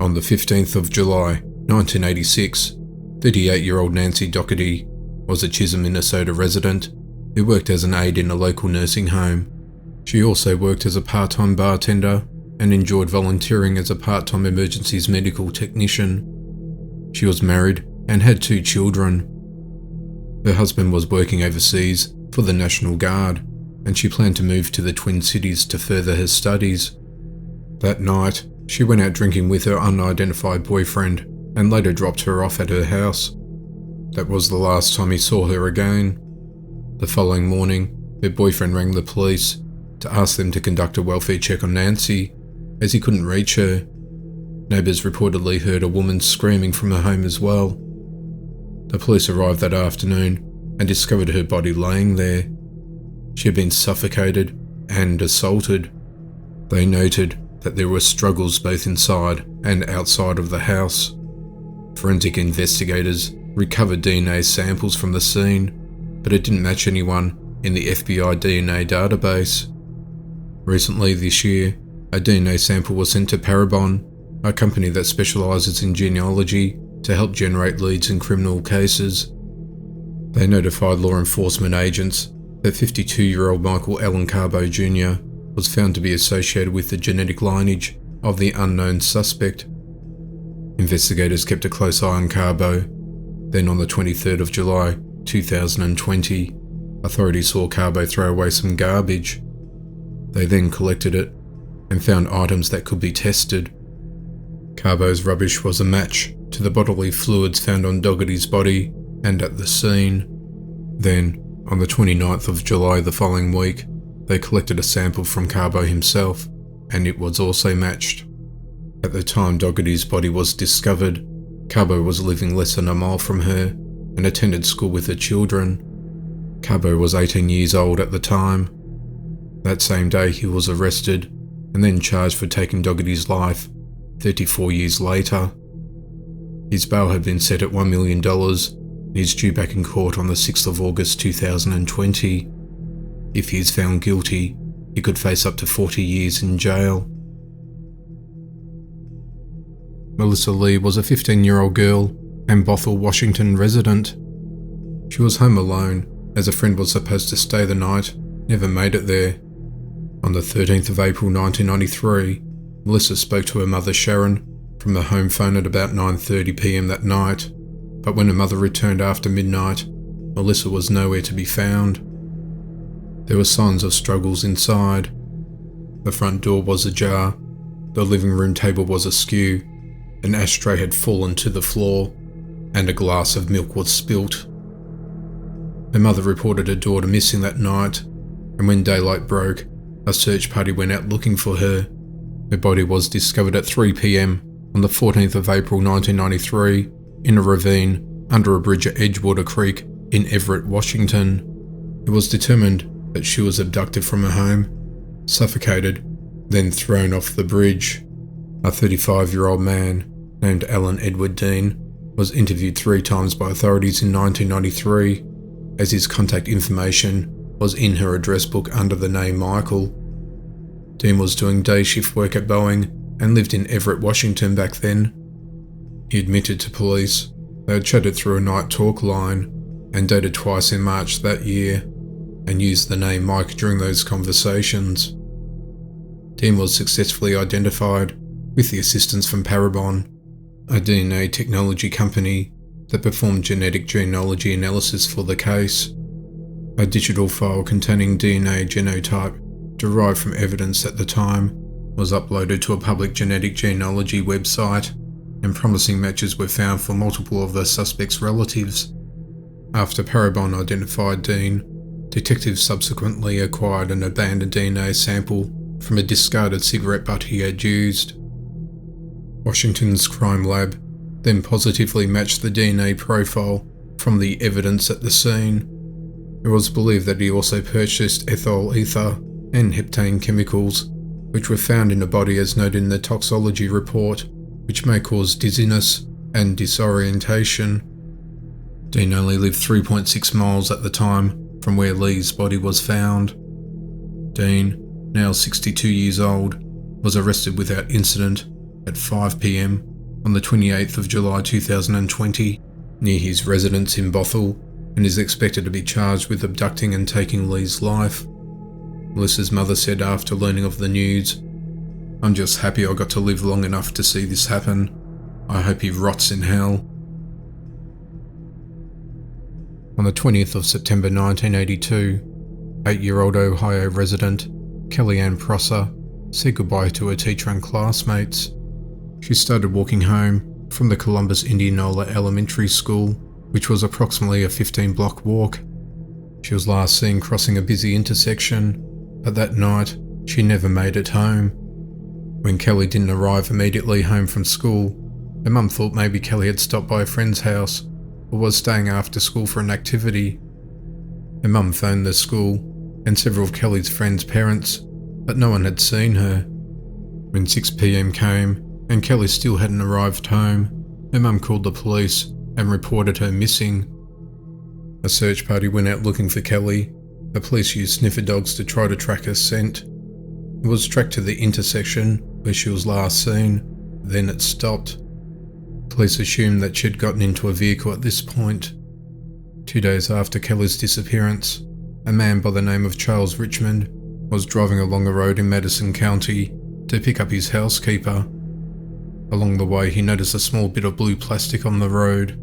On the 15th of July, 1986, 38-year-old Nancy Daugherty was a Chisholm, Minnesota resident who worked as an aide in a local nursing home. She also worked as a part-time bartender and enjoyed volunteering as a part-time emergencies medical technician. She was married and had 2 children. Her husband was working overseas for the National Guard, and she planned to move to the Twin Cities to further her studies. That night, she went out drinking with her unidentified boyfriend and later dropped her off at her house. That was the last time he saw her again. The following morning, her boyfriend rang the police to ask them to conduct a welfare check on Nancy, as he couldn't reach her. Neighbours reportedly heard a woman screaming from her home as well. The police arrived that afternoon and discovered her body laying there. She had been suffocated and assaulted. They noted that there were struggles both inside and outside of the house. Forensic investigators recovered DNA samples from the scene, but it didn't match anyone in the FBI DNA database. Recently this year, a DNA sample was sent to Parabon, a company that specialises in genealogy, to help generate leads in criminal cases. They notified law enforcement agents that 52-year-old Michael Allen Carbo Jr. was found to be associated with the genetic lineage of the unknown suspect. Investigators kept a close eye on Carbo. Then on the 23rd of July, 2020, authorities saw Carbo throw away some garbage. They then collected it and found items that could be tested. Carbo's rubbish was a match to the bodily fluids found on Daugherty's body and at the scene. Then, on the 29th of July the following week, they collected a sample from Carbo himself, and it was also matched. At the time Daugherty's body was discovered, Carbo was living less than a mile from her and attended school with her children. Carbo was 18 years old at the time. That same day he was arrested and then charged for taking Daugherty's life 34 years later. His bail had been set at $1 million and he's due back in court on the 6th of August 2020. If he is found guilty, he could face up to 40 years in jail. Melissa Lee was a 15-year-old girl and Bothell, Washington resident. She was home alone, as a friend was supposed to stay the night, never made it there. On the 13th of April 1993, Melissa spoke to her mother Sharon from the home phone at about 9:30 p.m. that night, but when her mother returned after midnight, Melissa was nowhere to be found. There were signs of struggles inside. The front door was ajar, the living room table was askew, an ashtray had fallen to the floor, and a glass of milk was spilt. Her mother reported her daughter missing that night, and when daylight broke, a search party went out looking for her. Her body was discovered at 3 p.m. on the 14th of April 1993 in a ravine under a bridge at Edgewater Creek in Everett, Washington. It was determined that she was abducted from her home, suffocated, then thrown off the bridge. A 35-year-old man named Alan Edward Dean was interviewed 3 times by authorities in 1993, as his contact information was in her address book under the name Michael. Dean was doing day shift work at Boeing and lived in Everett, Washington back then. He admitted to police they had chatted through a night talk line and dated twice in March that year, and used the name Mike during those conversations. Dean was successfully identified with the assistance from Parabon, a DNA technology company that performed genetic genealogy analysis for the case. A digital file containing DNA genotype derived from evidence at the time was uploaded to a public genetic genealogy website, and promising matches were found for multiple of the suspect's relatives. After Parabon identified Dean, detectives subsequently acquired an abandoned DNA sample from a discarded cigarette butt he had used. Washington's crime lab then positively matched the DNA profile from the evidence at the scene. It was believed that he also purchased ethyl ether and heptane chemicals, which were found in the body as noted in the toxicology report, which may cause dizziness and disorientation. Dean only lived 3.6 miles at the time from where Lee's body was found. Dean, now 62 years old, was arrested without incident at 5 p.m. on the 28th of July 2020 near his residence in Bothell and is expected to be charged with abducting and taking Lee's life. Melissa's mother said after learning of the news, "I'm just happy I got to live long enough to see this happen. I hope he rots in hell." On the 20th of September 1982, 8-year-old Ohio resident Kellyanne Prosser said goodbye to her teacher and classmates. She started walking home from the Columbus Indianola Elementary School, which was approximately a 15-block walk. She was last seen crossing a busy intersection, but that night she never made it home. When Kelly didn't arrive immediately home from school, her mum thought maybe Kelly had stopped by a friend's house or was staying after school for an activity. Her mum phoned the school and several of Kelly's friends' parents, but no one had seen her. When 6 p.m. came and Kelly still hadn't arrived home, her mum called the police and reported her missing. A search party went out looking for Kelly. The police used sniffer dogs to try to track her scent. It was tracked to the intersection where she was last seen, then it stopped. Police assumed that she'd gotten into a vehicle at this point. 2 days after Kelly's disappearance, a man by the name of Charles Richmond was driving along a road in Madison County to pick up his housekeeper. Along the way, he noticed a small bit of blue plastic on the road.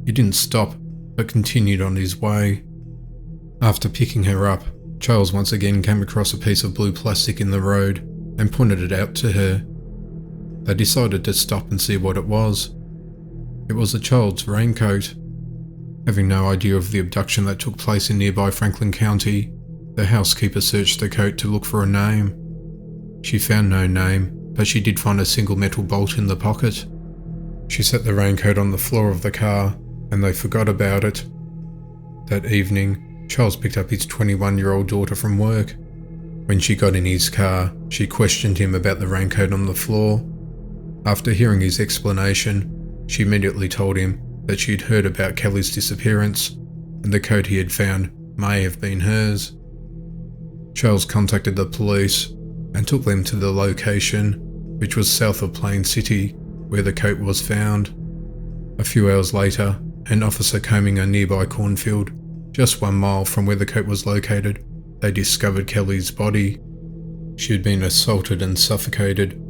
He didn't stop, but continued on his way. After picking her up, Charles once again came across a piece of blue plastic in the road and pointed it out to her. They decided to stop and see what it was. It was a child's raincoat. Having no idea of the abduction that took place in nearby Franklin County, the housekeeper searched the coat to look for a name. She found no name, but she did find a single metal bolt in the pocket. She set the raincoat on the floor of the car, and they forgot about it. That evening, Charles picked up his 21-year-old daughter from work. When she got in his car, she questioned him about the raincoat on the floor. After hearing his explanation, she immediately told him that she'd heard about Kelly's disappearance, and the coat he had found may have been hers. Charles contacted the police and took them to the location, which was south of Plain City, where the coat was found. A few hours later, an officer combing a nearby cornfield, just 1 mile from where the coat was located, they discovered Kelly's body. She had been assaulted and suffocated.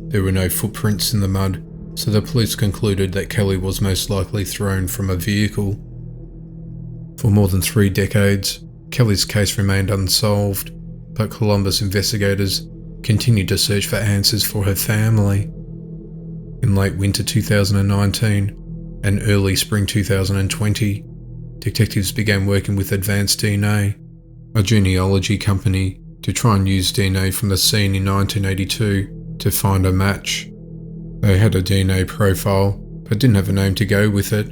There were no footprints in the mud, so the police concluded that Kelly was most likely thrown from a vehicle. For more than 3 decades, Kelly's case remained unsolved, but Columbus investigators continued to search for answers for her family. In late winter 2019 and early spring 2020, detectives began working with Advanced DNA, a genealogy company, to try and use DNA from the scene in 1982 to find a match. They had a DNA profile, but didn't have a name to go with it.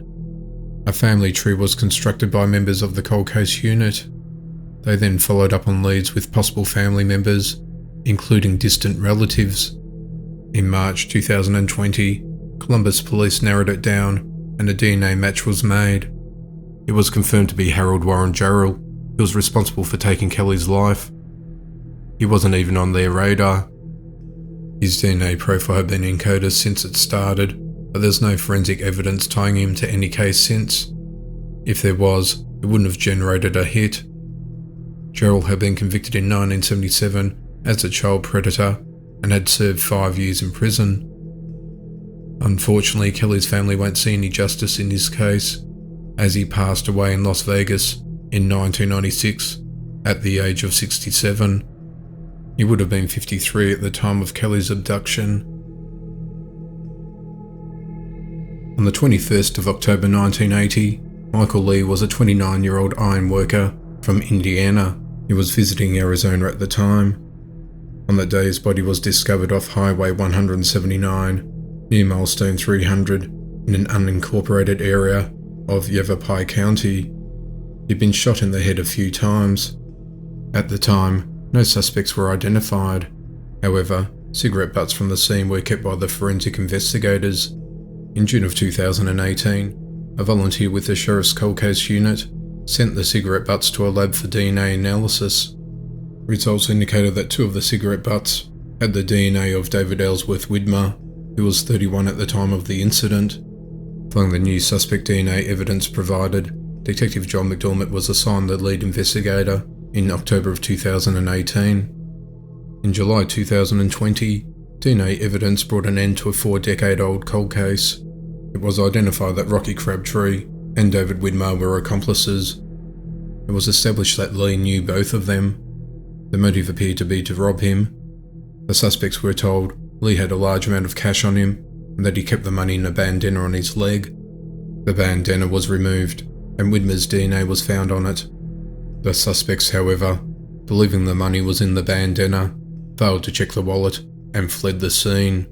A family tree was constructed by members of the cold case unit. They then followed up on leads with possible family members, including distant relatives. In March 2020, Columbus police narrowed it down and a DNA match was made. It was confirmed to be Harold Warren Jarrell, who was responsible for taking Kelly's life. He wasn't even on their radar. His DNA profile had been encoded since it started, but there's no forensic evidence tying him to any case since. If there was, it wouldn't have generated a hit. Jarrell had been convicted in 1977 as a child predator and had served 5 years in prison. Unfortunately, Kelly's family won't see any justice in this case, as he passed away in Las Vegas in 1996 at the age of 67. He would have been 53 at the time of Kelly's abduction. On the 21st of October 1980, Michael Lee was a 29-year-old iron worker from Indiana. He was visiting Arizona at the time. On that day, his body was discovered off Highway 179 near Milestone 300 in an unincorporated area of Yavapai County. He'd been shot in the head a few times. At the time, no suspects were identified. However, cigarette butts from the scene were kept by the forensic investigators. In June of 2018, a volunteer with the Sheriff's Cold Case Unit sent the cigarette butts to a lab for DNA analysis. Results indicated that 2 of the cigarette butts had the DNA of David Ellsworth Widmer, who was 31 at the time of the incident. Following the new suspect DNA evidence provided, Detective John McDormand was assigned the lead investigator in October of 2018. In July 2020, DNA evidence brought an end to a 4-decade-old cold case. It was identified that Rocky Crabtree and David Widmer were accomplices. It was established that Lee knew both of them. The motive appeared to be to rob him. The suspects were told Lee had a large amount of cash on him and that he kept the money in a bandana on his leg. The bandana was removed and Widmer's DNA was found on it. The suspects, however, believing the money was in the bandana, failed to check the wallet and fled the scene.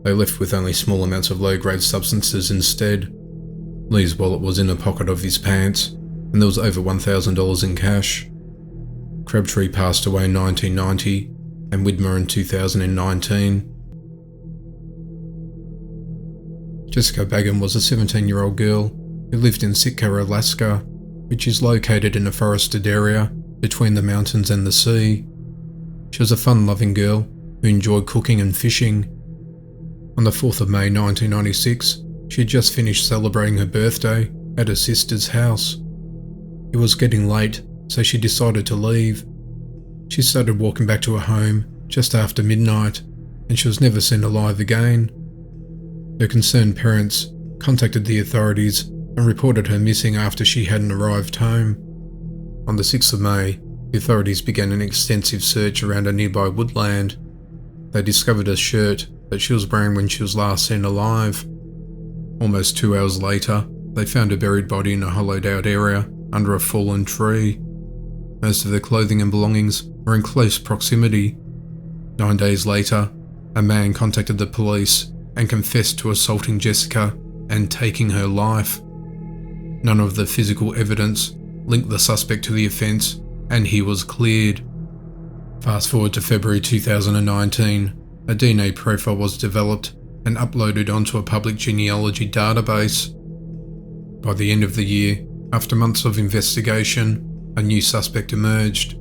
They left with only small amounts of low-grade substances instead. Lee's wallet was in a pocket of his pants and there was over $1,000 in cash. Crabtree passed away in 1990 and Widmer in 2019. Jessica Baggen was a 17-year-old girl who lived in Sitka, Alaska, which is located in a forested area between the mountains and the sea. She was a fun-loving girl who enjoyed cooking and fishing. On the 4th of May 1996, she had just finished celebrating her birthday at her sister's house. It was getting late, so she decided to leave. She started walking back to her home just after midnight, and she was never seen alive again. Her concerned parents contacted the authorities and reported her missing after she hadn't arrived home. On the 6th of May, the authorities began an extensive search around a nearby woodland. They discovered a shirt that she was wearing when she was last seen alive. Almost 2 hours later, they found her buried body in a hollowed-out area under a fallen tree. Most of her clothing and belongings were in close proximity. 9 days later, a man contacted the police and confessed to assaulting Jessica and taking her life. None of the physical evidence linked the suspect to the offence, and he was cleared. Fast forward to February 2019, a DNA profile was developed and uploaded onto a public genealogy database. By the end of the year, after months of investigation, a new suspect emerged.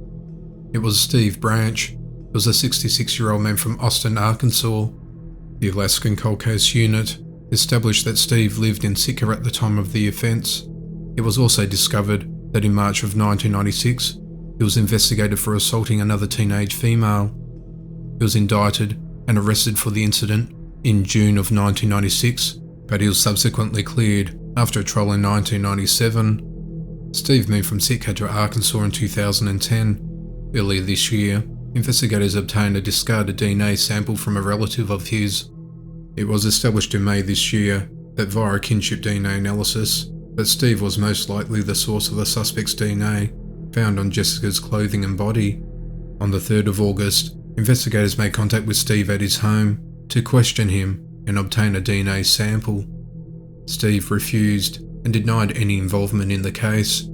It was Steve Branch. He was a 66-year-old man from Austin, Arkansas. The Alaskan Cold Case Unit established that Steve lived in Sitka at the time of the offence. It was also discovered that in March of 1996, he was investigated for assaulting another teenage female. He was indicted and arrested for the incident in June of 1996, but he was subsequently cleared after a trial in 1997. Steve moved from Sitka to Arkansas in 2010. Earlier this year, investigators obtained a discarded DNA sample from a relative of his. It was established in May this year that via kinship DNA analysis, that Steve was most likely the source of the suspect's DNA found on Jessica's clothing and body. On the 3rd of August, investigators made contact with Steve at his home to question him and obtain a DNA sample. Steve refused and denied any involvement in the case.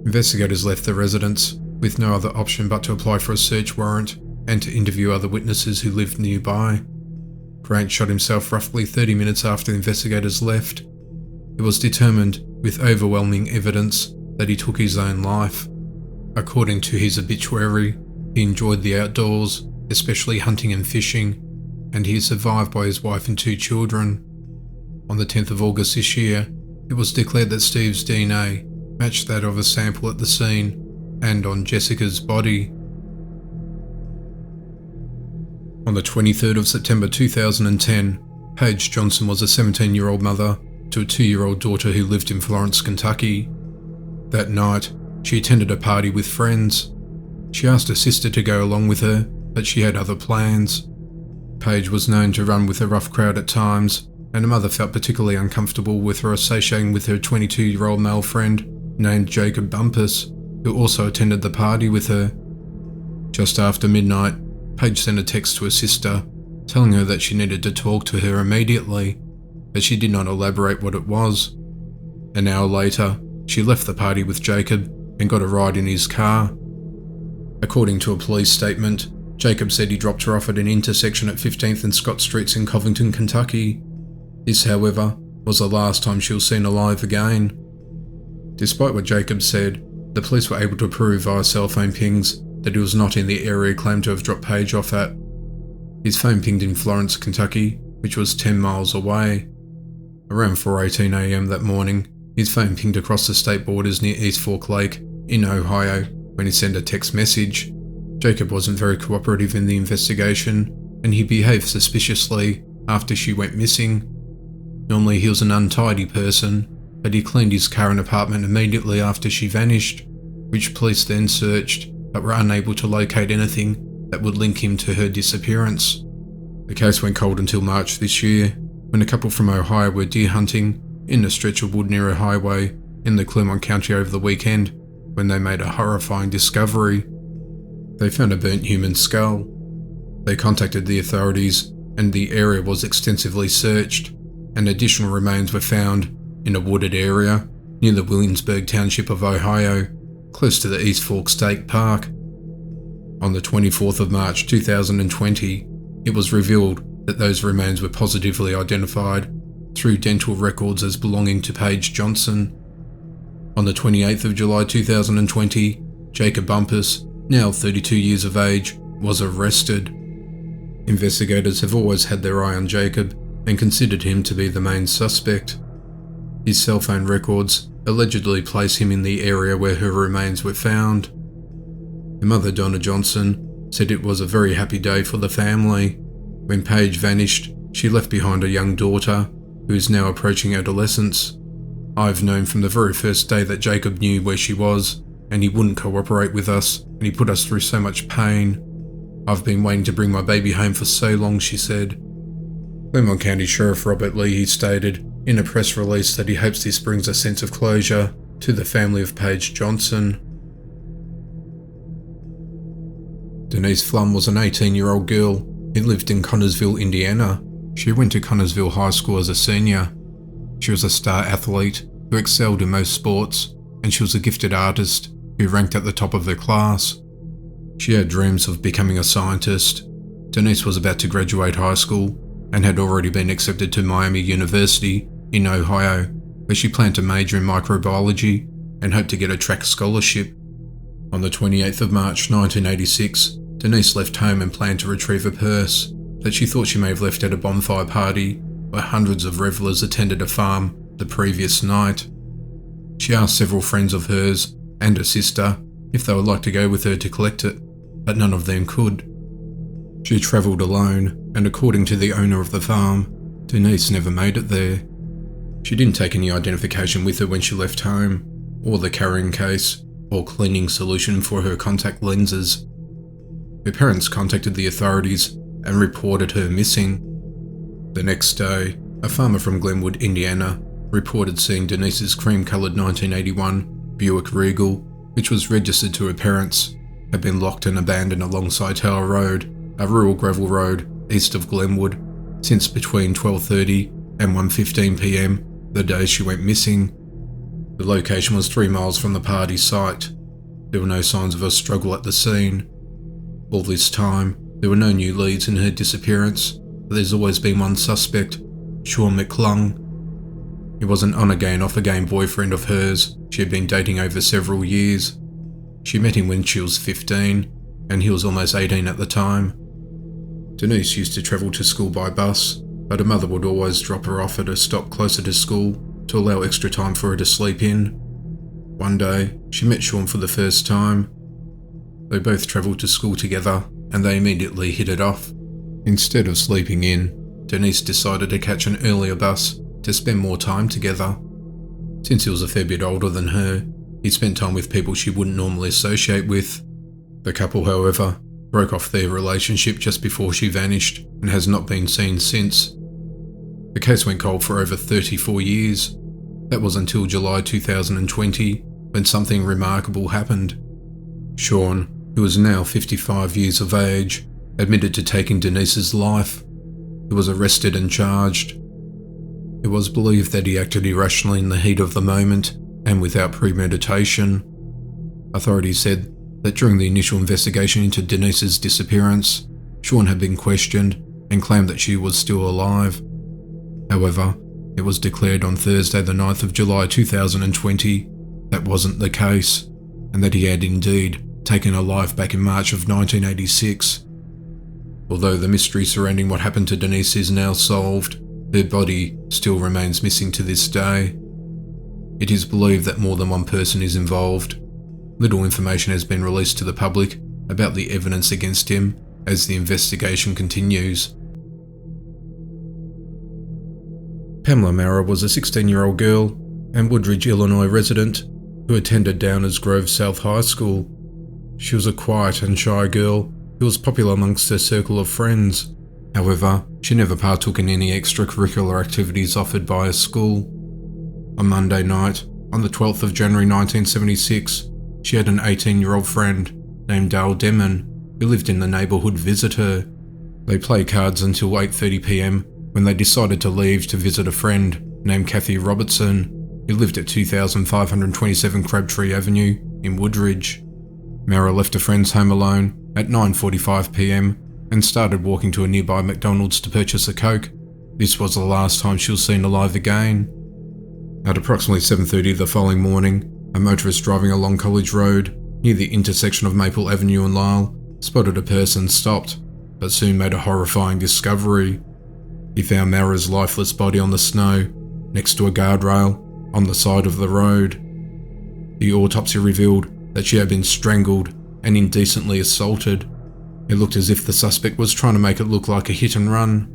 Investigators left the residence with no other option but to apply for a search warrant and to interview other witnesses who lived nearby. Grant shot himself roughly 30 minutes after the investigators left. It was determined with overwhelming evidence that he took his own life. According to his obituary, he enjoyed the outdoors, especially hunting and fishing, and he is survived by his wife and 2 children. On the 10th of August this year, it was declared that Steve's DNA matched that of a sample at the scene and on Jessica's body. On the 23rd of September 2010, Paige Johnson was a 17-year-old mother to a 2-year-old daughter who lived in Florence, Kentucky. That night, she attended a party with friends. She asked her sister to go along with her, but she had other plans. Paige was known to run with a rough crowd at times, and her mother felt particularly uncomfortable with her associating with her 22-year-old male friend named Jacob Bumpus, who also attended the party with her. Just after midnight, Paige sent a text to her sister, telling her that she needed to talk to her immediately, but she did not elaborate what it was. An hour later, she left the party with Jacob and got a ride in his car. According to a police statement, Jacob said he dropped her off at an intersection at 15th and Scott Streets in Covington, Kentucky. This, however, was the last time she was seen alive again. Despite what Jacob said, the police were able to prove via cell phone pings that he was not in the area claimed to have dropped Paige off at. His phone pinged in Florence, Kentucky, which was 10 miles away. Around 4:18 a.m. that morning, his phone pinged across the state borders near East Fork Lake in Ohio when he sent a text message. Jacob wasn't very cooperative in the investigation, and he behaved suspiciously after she went missing. Normally he was an untidy person, but he cleaned his car and apartment immediately after she vanished, which police then searched but were unable to locate anything that would link him to her disappearance. The case went cold until March this year, when a couple from Ohio were deer hunting in a stretch of wood near a highway in the Clermont County over the weekend when they made a horrifying discovery. They found a burnt human skull. They contacted the authorities and the area was extensively searched, and additional remains were found in a wooded area near the Williamsburg Township of Ohio, close to the East Fork State Park. On the 24th of March 2020, it was revealed that those remains were positively identified through dental records as belonging to Paige Johnson. On the 28th of July 2020, Jacob Bumpus, now 32 years of age, was arrested. Investigators have always had their eye on Jacob and considered him to be the main suspect. His cell phone records allegedly place him in the area where her remains were found. Her mother, Donna Johnson, said it was a very happy day for the family. When Paige vanished, she left behind a young daughter who is now approaching adolescence. I've known from the very first day that Jacob knew where she was, and he wouldn't cooperate with us, and he put us through so much pain. I've been waiting to bring my baby home for so long, she said. Clermont County Sheriff Robert Leahy stated in a press release that he hopes this brings a sense of closure to the family of Paige Johnson. Denise Pflum was an 18-year-old girl who lived in Connersville, Indiana. She went to Connersville High School as a senior. She was a star athlete who excelled in most sports, and she was a gifted artist who ranked at the top of her class. She had dreams of becoming a scientist. Denise was about to graduate high school and had already been accepted to Miami University in Ohio, where she planned to major in microbiology and hoped to get a track scholarship. On the 28th of March 1986, Denise left home and planned to retrieve a purse that she thought she may have left at a bonfire party where hundreds of revelers attended a farm the previous night. She asked several friends of hers and her sister if they would like to go with her to collect it, but none of them could. She travelled alone, and according to the owner of the farm, Denise never made it there. She didn't take any identification with her when she left home, or the carrying case, or cleaning solution for her contact lenses. Her parents contacted the authorities and reported her missing. The next day, a farmer from Glenwood, Indiana, reported seeing Denise's cream-coloured 1981 Buick Regal, which was registered to her parents, had been locked and abandoned alongside Tower Road, a rural gravel road east of Glenwood, since between 12:30 and 1:15 p.m. the day she went missing. The location was 3 miles from the party site. There were no signs of a struggle at the scene. All this time, there were no new leads in her disappearance, but there's always been one suspect, Sean McClung. He was an on-again, off-again boyfriend of hers she had been dating over several years. She met him when she was 15, and he was almost 18 at the time. Denise used to travel to school by bus, but her mother would always drop her off at a stop closer to school to allow extra time for her to sleep in. One day, she met Sean for the first time. They both travelled to school together, and they immediately hit it off. Instead of sleeping in, Denise decided to catch an earlier bus to spend more time together. Since he was a fair bit older than her, he spent time with people she wouldn't normally associate with. The couple, however, broke off their relationship just before she vanished and has not been seen since. The case went cold for over 34 years. That was until July 2020, when something remarkable happened. Sean, who is now 55 years of age, admitted to taking Denise's life. He was arrested and charged. It was believed that he acted irrationally in the heat of the moment and without premeditation. Authorities said that during the initial investigation into Denise's disappearance, Sean had been questioned and claimed that she was still alive. However, it was declared on Thursday the 9th of July 2020 that wasn't the case, and that he had indeed taking her life back in March of 1986. Although the mystery surrounding what happened to Denise is now solved, her body still remains missing to this day. It is believed that more than one person is involved. Little information has been released to the public about the evidence against him as the investigation continues. Pamela Maurer was a 16-year-old girl and Woodridge, Illinois resident who attended Downers Grove South High School. She was a quiet and shy girl who was popular amongst her circle of friends. However, she never partook in any extracurricular activities offered by her school. On Monday night, on the 12th of January 1976, she had an 18-year-old friend named Dale Demon who lived in the neighbourhood visit her. They played cards until 8:30 p.m. when they decided to leave to visit a friend named Kathy Robertson who lived at 2527 Crabtree Avenue in Woodridge. Maurer left her friend's home alone at 9:45 p.m. and started walking to a nearby McDonald's to purchase a Coke. This was the last time she was seen alive again. At approximately 7:30 the following morning, a motorist driving along College Road near the intersection of Maple Avenue and Lyle spotted a person stopped, but soon made a horrifying discovery. He found Maurer's lifeless body on the snow next to a guardrail on the side of the road. The autopsy revealed that she had been strangled and indecently assaulted. It looked as if the suspect was trying to make it look like a hit and run.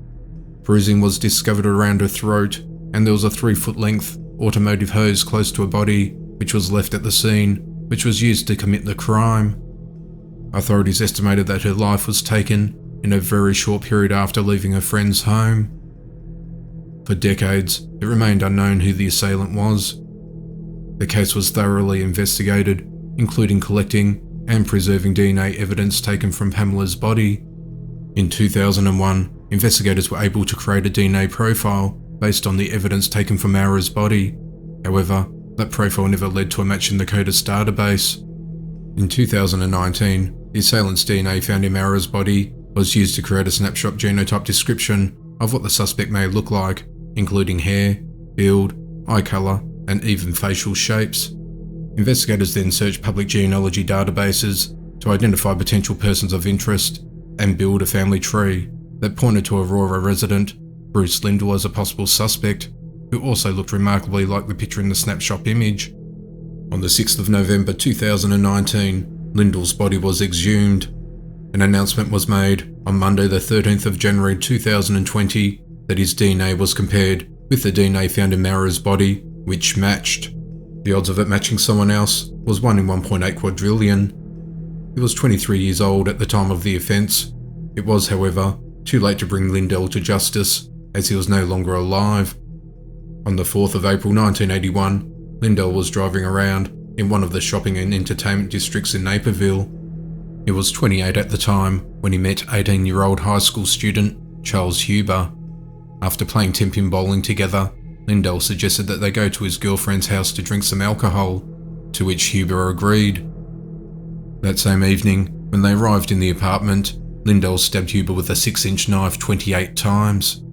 Bruising was discovered around her throat, and there was a 3-foot length automotive hose close to her body, which was left at the scene, which was used to commit the crime. Authorities estimated that her life was taken in a very short period after leaving her friend's home. For decades, it remained unknown who the assailant was. The case was thoroughly investigated, including collecting and preserving DNA evidence taken from Pamela's body. In 2001, investigators were able to create a DNA profile based on the evidence taken from Maurer's body. However, that profile never led to a match in the CODIS database. In 2019, the assailant's DNA found in Maurer's body was used to create a snapshot genotype description of what the suspect may look like, including hair, build, eye colour, and even facial shapes. Investigators then searched public genealogy databases to identify potential persons of interest and build a family tree that pointed to Aurora resident Bruce Lindell as a possible suspect, who also looked remarkably like the picture in the snapshot image. On the 6th of November 2019, Lindell's body was exhumed. An announcement was made on Monday the 13th of January 2020 that his DNA was compared with the DNA found in Maurer's body, which matched. The odds of it matching someone else was 1 in 1.8 quadrillion. He was 23 years old at the time of the offence. It was, however, too late to bring Lindell to justice, as he was no longer alive. On the 4th of April 1981, Lindell was driving around in one of the shopping and entertainment districts in Naperville. He was 28 at the time when he met 18-year-old high school student Charles Huber. After playing 10-pin bowling together, Lindell suggested that they go to his girlfriend's house to drink some alcohol, to which Huber agreed. That same evening, when they arrived in the apartment, Lindell stabbed Huber with a 6-inch knife 28 times.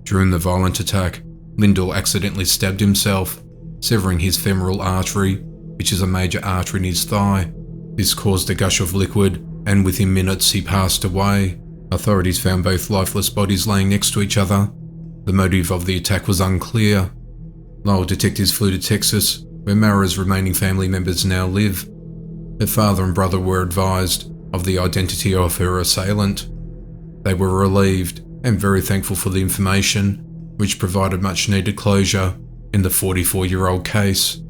During the violent attack, Lindell accidentally stabbed himself, severing his femoral artery, which is a major artery in his thigh. This caused a gush of liquid, and within minutes he passed away. Authorities found both lifeless bodies laying next to each other. The motive of the attack was unclear. Lowell detectives flew to Texas, where Maurer's remaining family members now live. Her father and brother were advised of the identity of her assailant. They were relieved and very thankful for the information, which provided much needed closure in the 44-year-old case.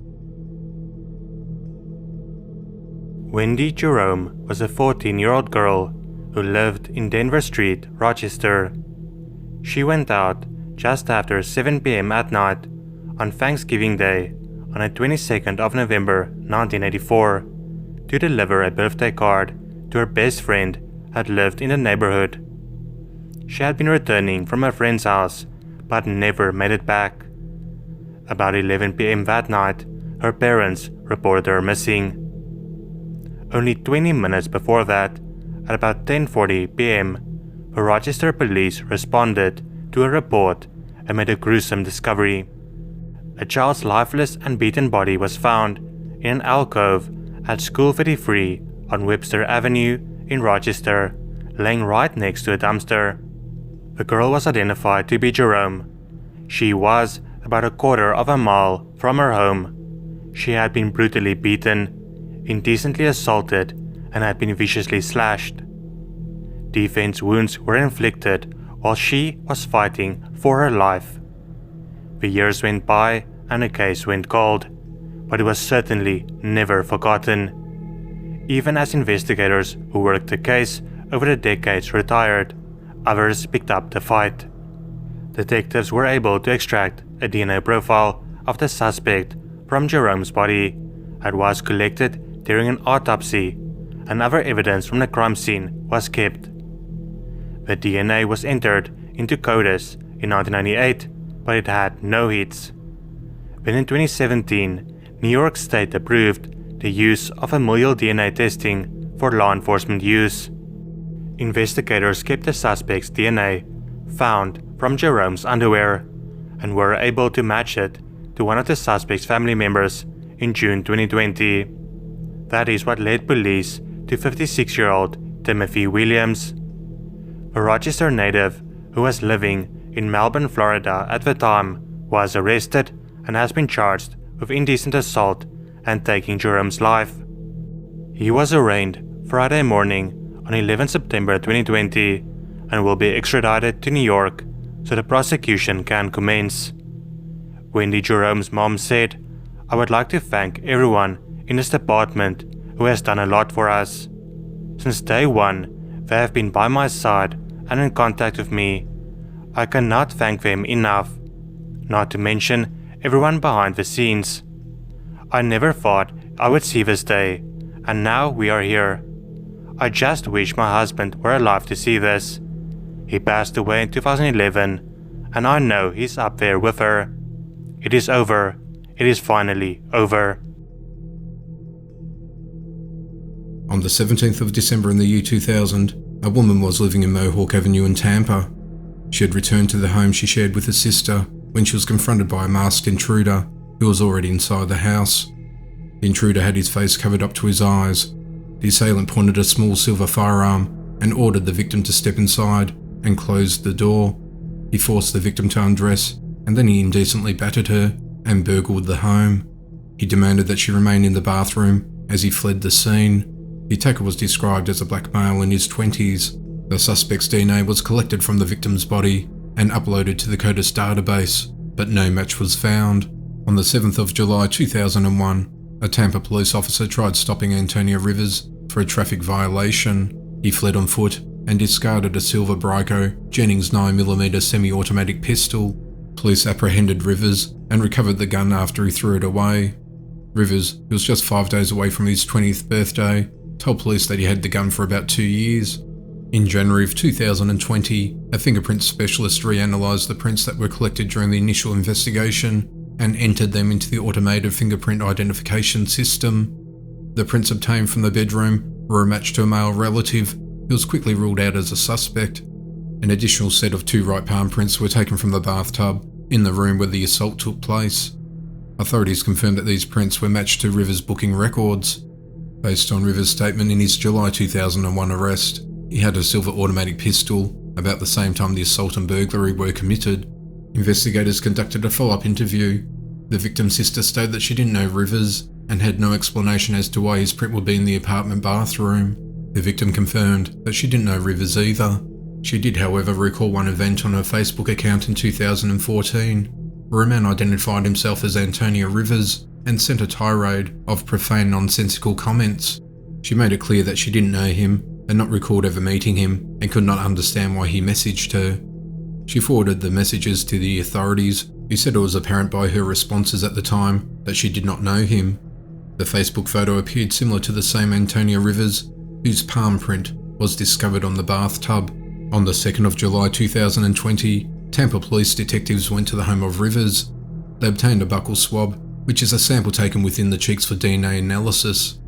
Wendy Jerome was a 14-year-old girl who lived in Denver Street, Rochester. She went out just after 7 p.m. at night on Thanksgiving Day on the 22nd of November 1984 to deliver a birthday card to her best friend who had lived in the neighborhood. She had been returning from her friend's house but never made it back. About 11 p.m. that night, her parents reported her missing. Only 20 minutes before that, at about 10:40 p.m., the Rochester police responded to a report and made a gruesome discovery. A child's lifeless and beaten body was found in an alcove at School 33 on Webster Avenue in Rochester, laying right next to a dumpster. The girl was identified to be Jerome. She was about a quarter of a mile from her home. She had been brutally beaten, indecently assaulted, and had been viciously slashed. Defense wounds were inflicted while she was fighting for her life. The years went by and the case went cold, but it was certainly never forgotten. Even as investigators who worked the case over the decades retired, others picked up the fight. Detectives were able to extract a DNA profile of the suspect from Jerome's body that was collected during an autopsy, and other evidence from the crime scene was kept. The DNA was entered into CODIS in 1998, but it had no hits. Then in 2017, New York State approved the use of familial DNA testing for law enforcement use. Investigators kept the suspect's DNA, found from Jerome's underwear, and were able to match it to one of the suspect's family members in June 2020. That is what led police to 56-year-old Timothy Williams. A Rochester native who was living in Melbourne, Florida at the time, was arrested and has been charged with indecent assault and taking Jerome's life. He was arraigned Friday morning on 11 September 2020 and will be extradited to New York so the prosecution can commence. Wendy Jerome's mom said, "I would like to thank everyone in this department who has done a lot for us. Since day one, they have been by my side and in contact with me. I cannot thank them enough. Not to mention everyone behind the scenes. I never thought I would see this day, and now we are here. I just wish my husband were alive to see this. He passed away in 2011, and I know he's up there with her. It is over. It is finally over." On the 17th of December in the year 2000, a woman was living in Mohawk Avenue in Tampa. She had returned to the home she shared with her sister when she was confronted by a masked intruder who was already inside the house. The intruder had his face covered up to his eyes. The assailant pointed a small silver firearm and ordered the victim to step inside and closed the door. He forced the victim to undress, and then he indecently battered her and burgled the home. He demanded that she remain in the bathroom as he fled the scene. The attacker was described as a black male in his 20s. The suspect's DNA was collected from the victim's body and uploaded to the CODIS database, but no match was found. On the 7th of July 2001, a Tampa police officer tried stopping Antonio Rivers for a traffic violation. He fled on foot and discarded a silver Brico Jennings 9mm semi-automatic pistol. Police apprehended Rivers and recovered the gun after he threw it away. Rivers, who was just 5 days away from his 20th birthday, told police that he had the gun for about 2 years. In January of 2020, a fingerprint specialist reanalyzed the prints that were collected during the initial investigation and entered them into the automated fingerprint identification system. The prints obtained from the bedroom were a match to a male relative who was quickly ruled out as a suspect. An additional set of 2 right palm prints were taken from the bathtub in the room where the assault took place. Authorities confirmed that these prints were matched to Rivers' booking records. Based on Rivers' statement in his July 2001 arrest, he had a silver automatic pistol about the same time the assault and burglary were committed. Investigators conducted a follow-up interview. The victim's sister stated that she didn't know Rivers and had no explanation as to why his print would be in the apartment bathroom. The victim confirmed that she didn't know Rivers either. She did, however, recall one event on her Facebook account in 2014, where a man identified himself as Antonio Rivers and sent a tirade of profane, nonsensical comments. She made it clear that she didn't know him and not recalled ever meeting him and could not understand why he messaged her. She forwarded the messages to the authorities, who said it was apparent by her responses at the time that she did not know him. The Facebook photo appeared similar to the same Antonio Rivers, whose palm print was discovered on the bathtub. On the 2nd of July 2020, Tampa police detectives went to the home of Rivers. They obtained a buccal swab, which is a sample taken within the cheeks for DNA analysis.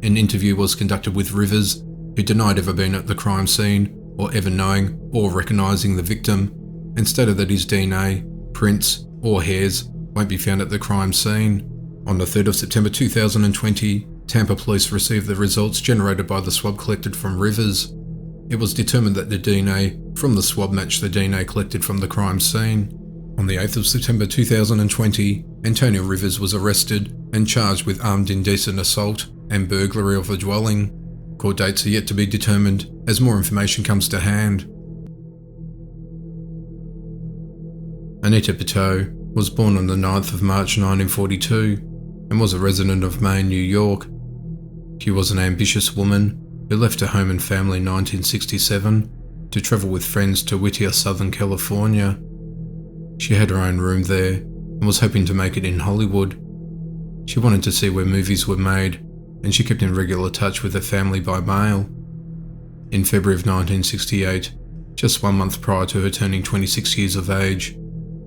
An interview was conducted with Rivers, who denied ever being at the crime scene or ever knowing or recognising the victim, and stated that his DNA, prints or hairs won't be found at the crime scene. On the 3rd of September 2020, Tampa police received the results generated by the swab collected from Rivers. It was determined that the DNA from the swab matched the DNA collected from the crime scene. On the 8th of September 2020, Antonio Rivers was arrested and charged with armed indecent assault and burglary of a dwelling. Court dates are yet to be determined as more information comes to hand. Anita Piteau was born on the 9th of March 1942 and was a resident of Maine, New York. She was an ambitious woman who left her home and family in 1967 to travel with friends to Whittier, Southern California. She had her own room there and was hoping to make it in Hollywood. She wanted to see where movies were made, and she kept in regular touch with her family by mail. In February of 1968, just 1 month prior to her turning 26 years of age,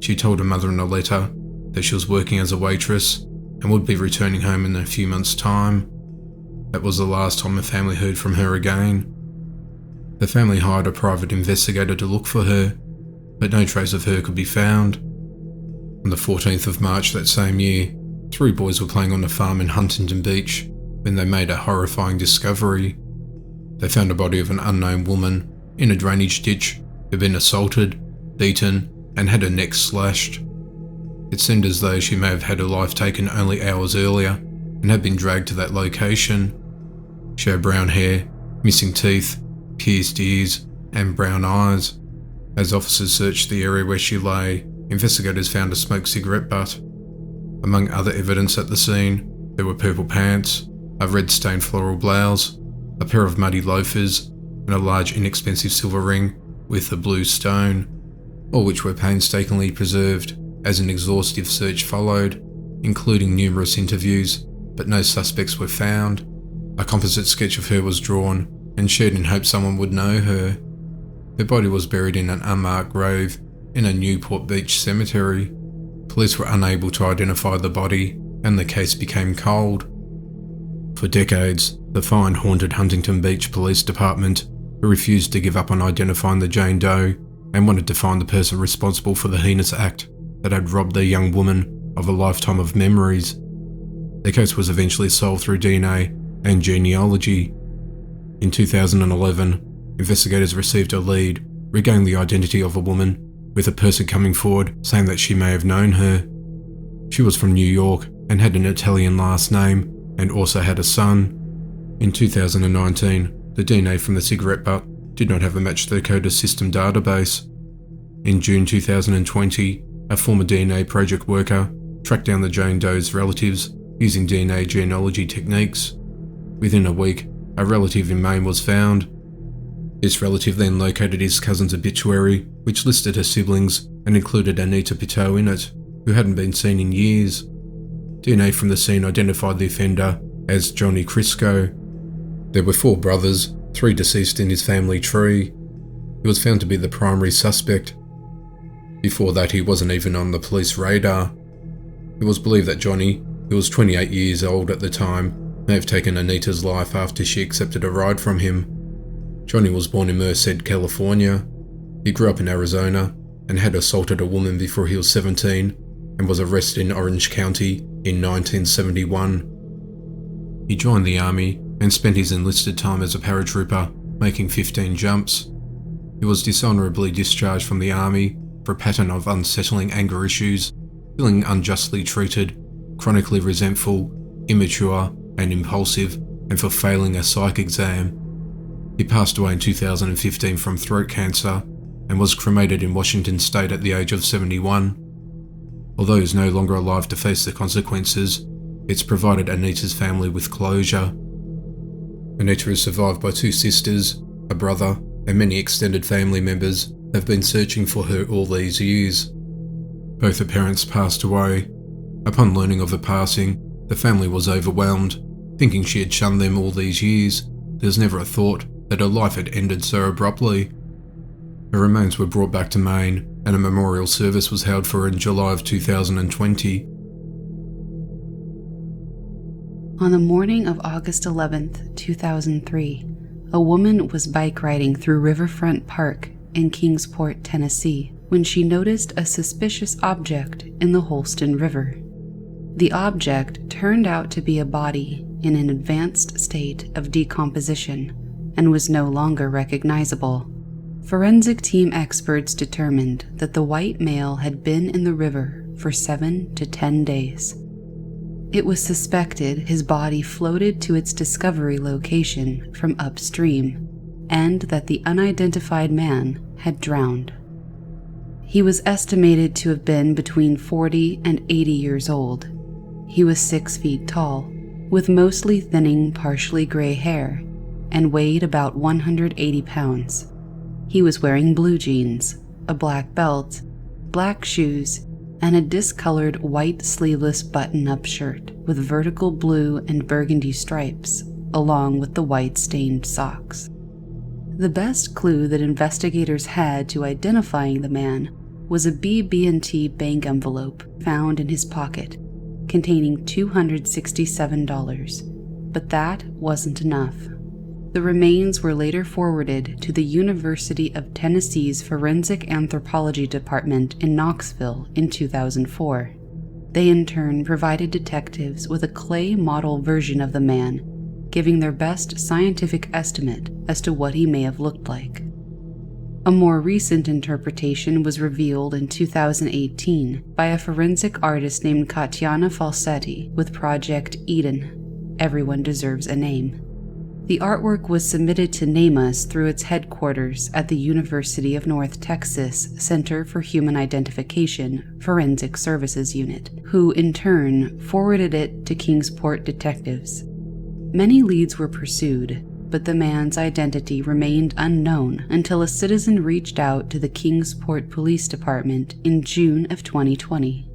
she told her mother in a letter that she was working as a waitress and would be returning home in a few months' time. That was the last time her family heard from her again. The family hired a private investigator to look for her, but no trace of her could be found. On the 14th of March that same year, 3 boys were playing on a farm in Huntington Beach when they made a horrifying discovery. They found a body of an unknown woman in a drainage ditch who'd been assaulted, beaten, and had her neck slashed. It seemed as though she may have had her life taken only hours earlier and had been dragged to that location. She had brown hair, missing teeth, pierced ears, and brown eyes. As officers searched the area where she lay, investigators found a smoked cigarette butt. Among other evidence at the scene, there were purple pants, a red-stained floral blouse, a pair of muddy loafers, and a large inexpensive silver ring with a blue stone, all which were painstakingly preserved as an exhaustive search followed, including numerous interviews, but no suspects were found. A composite sketch of her was drawn and shared in hope someone would know her. Her body was buried in an unmarked grave in a Newport Beach cemetery. Police were unable to identify the body, and the case became cold. For decades, the fine haunted Huntington Beach Police Department refused to give up on identifying the Jane Doe and wanted to find the person responsible for the heinous act that had robbed their young woman of a lifetime of memories. The case was eventually solved through DNA and genealogy. In 2011, investigators received a lead regarding the identity of a woman, with a person coming forward saying that she may have known her. She was from New York and had an Italian last name and also had a son. In 2019, the DNA from the cigarette butt did not have a match to the CODIS system database. In June 2020, a former DNA project worker tracked down the Jane Doe's relatives using DNA genealogy techniques. Within a week, a relative in Maine was found. This relative then located his cousin's obituary, which listed her siblings and included Anita Piteau in it, who hadn't been seen in years. DNA from the scene identified the offender as Johnny Crisco. There were 4 brothers, 3 deceased in his family tree. He was found to be the primary suspect. Before that, he wasn't even on the police radar. It was believed that Johnny, who was 28 years old at the time, may have taken Anita's life after she accepted a ride from him. Johnny was born in Merced, California. He grew up in Arizona and had assaulted a woman before he was 17 and was arrested in Orange County in 1971. He joined the army and spent his enlisted time as a paratrooper, making 15 jumps. He was dishonorably discharged from the army for a pattern of unsettling anger issues, feeling unjustly treated, chronically resentful, immature and impulsive, and for failing a psych exam. He passed away in 2015 from throat cancer and was cremated in Washington state at the age of 71. Although he is no longer alive to face the consequences, it's provided Anita's family with closure. Anita is survived by 2 sisters, a brother, and many extended family members have been searching for her all these years. Both her parents passed away. Upon learning of her passing, the family was overwhelmed, thinking she had shunned them all these years. There was never a thought that her life had ended so abruptly. Her remains were brought back to Maine, and a memorial service was held for her in July of 2020. On the morning of August 11th, 2003, a woman was bike riding through Riverfront Park in Kingsport, Tennessee, when she noticed a suspicious object in the Holston River. The object turned out to be a body in an advanced state of decomposition and was no longer recognizable. Forensic team experts determined that the white male had been in the river for 7 to 10 days. It was suspected his body floated to its discovery location from upstream, and that the unidentified man had drowned. He was estimated to have been between 40 and 80 years old. He was 6 feet tall, with mostly thinning, partially gray hair, and weighed about 180 pounds. He was wearing blue jeans, a black belt, black shoes, and a discolored white sleeveless button-up shirt with vertical blue and burgundy stripes, along with the white stained socks. The best clue that investigators had to identifying the man was a BB&T bank envelope found in his pocket, containing $267, but that wasn't enough. The remains were later forwarded to the University of Tennessee's Forensic Anthropology Department in Knoxville in 2004. They in turn provided detectives with a clay model version of the man, giving their best scientific estimate as to what he may have looked like. A more recent interpretation was revealed in 2018 by a forensic artist named Katiana Falsetti with Project Eden, Everyone Deserves a Name. The artwork was submitted to NamUs through its headquarters at the University of North Texas Center for Human Identification Forensic Services Unit, who in turn forwarded it to Kingsport detectives. Many leads were pursued, but the man's identity remained unknown until a citizen reached out to the Kingsport Police Department in June of 2020.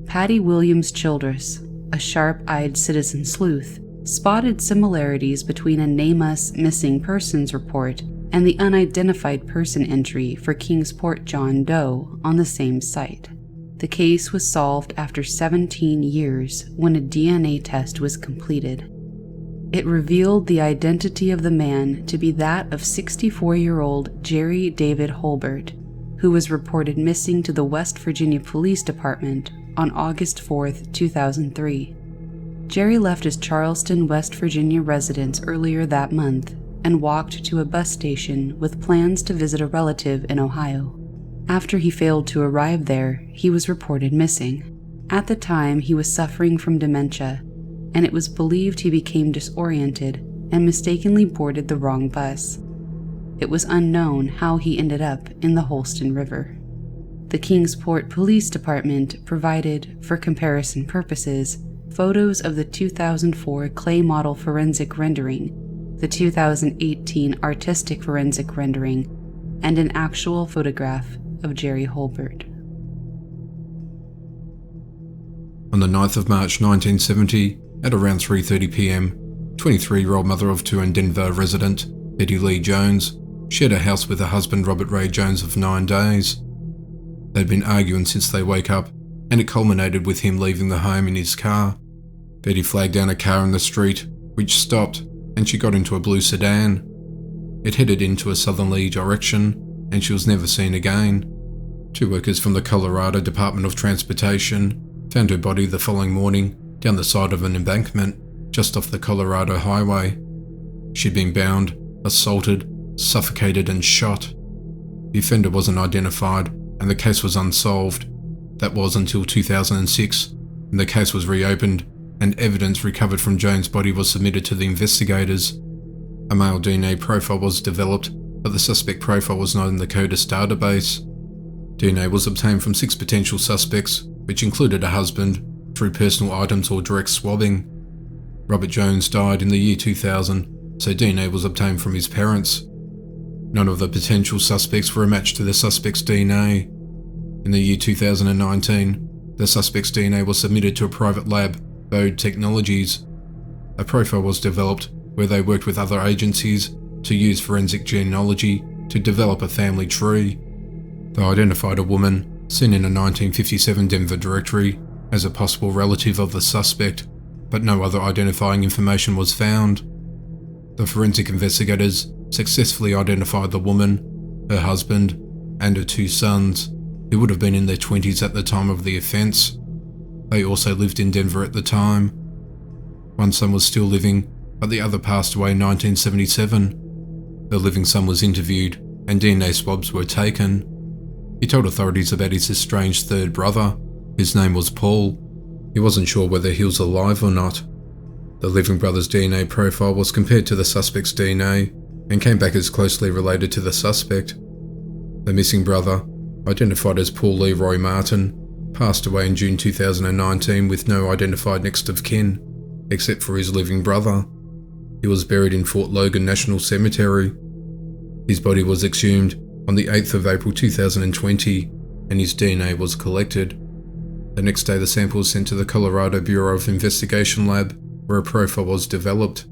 Patty Williams Childress, a sharp-eyed citizen sleuth, spotted similarities between a NamUs missing persons report and the unidentified person entry for Kingsport John Doe on the same site. The case was solved after 17 years when a DNA test was completed. It revealed the identity of the man to be that of 64-year-old Jerry David Holbert, who was reported missing to the West Virginia Police Department on August 4, 2003. Jerry left his Charleston, West Virginia residence earlier that month and walked to a bus station with plans to visit a relative in Ohio. After he failed to arrive there, he was reported missing. At the time, he was suffering from dementia, and it was believed he became disoriented and mistakenly boarded the wrong bus. It was unknown how he ended up in the Holston River. The Kingsport Police Department provided, for comparison purposes, photos of the 2004 clay model forensic rendering, the 2018 artistic forensic rendering, and an actual photograph of Jerry Holbert. On the 9th of March 1970, at around 3:30 p.m, 23-year-old mother of two and Denver resident Betty Lee Jones shared a house with her husband Robert Ray Jones of 9 days. They'd been arguing since they woke up, and it culminated with him leaving the home in his car. Betty flagged down a car in the street, which stopped, and she got into a blue sedan. It headed into a southerly direction, and she was never seen again. 2 workers from the Colorado Department of Transportation found her body the following morning down the side of an embankment just off the Colorado Highway. She'd been bound, assaulted, suffocated and shot. The offender wasn't identified, and the case was unsolved. That was until 2006, and the case was reopened, and evidence recovered from Jones' body was submitted to the investigators. A male DNA profile was developed, but the suspect profile was not in the CODIS database. DNA was obtained from 6 potential suspects, which included a husband, through personal items or direct swabbing. Robert Jones died in the year 2000, so DNA was obtained from his parents. None of the potential suspects were a match to the suspect's DNA. In the year 2019, the suspect's DNA was submitted to a private lab, Bode Technologies. A profile was developed where they worked with other agencies to use forensic genealogy to develop a family tree. They identified a woman seen in a 1957 Denver directory as a possible relative of the suspect, but no other identifying information was found. The forensic investigators successfully identified the woman, her husband, and her 2 sons, who would have been in their 20s at the time of the offence. They also lived in Denver at the time. One son was still living, but the other passed away in 1977. The living son was interviewed and DNA swabs were taken. He told authorities about his estranged third brother. His name was Paul. He wasn't sure whether he was alive or not. The living brother's DNA profile was compared to the suspect's DNA and came back as closely related to the suspect. The missing brother, identified as Paul Leroy Martin, passed away in June 2019 with no identified next of kin, except for his living brother. He was buried in Fort Logan National Cemetery. His body was exhumed on the 8th of April 2020 and his DNA was collected. The next day the sample was sent to the Colorado Bureau of Investigation lab where a profile was developed.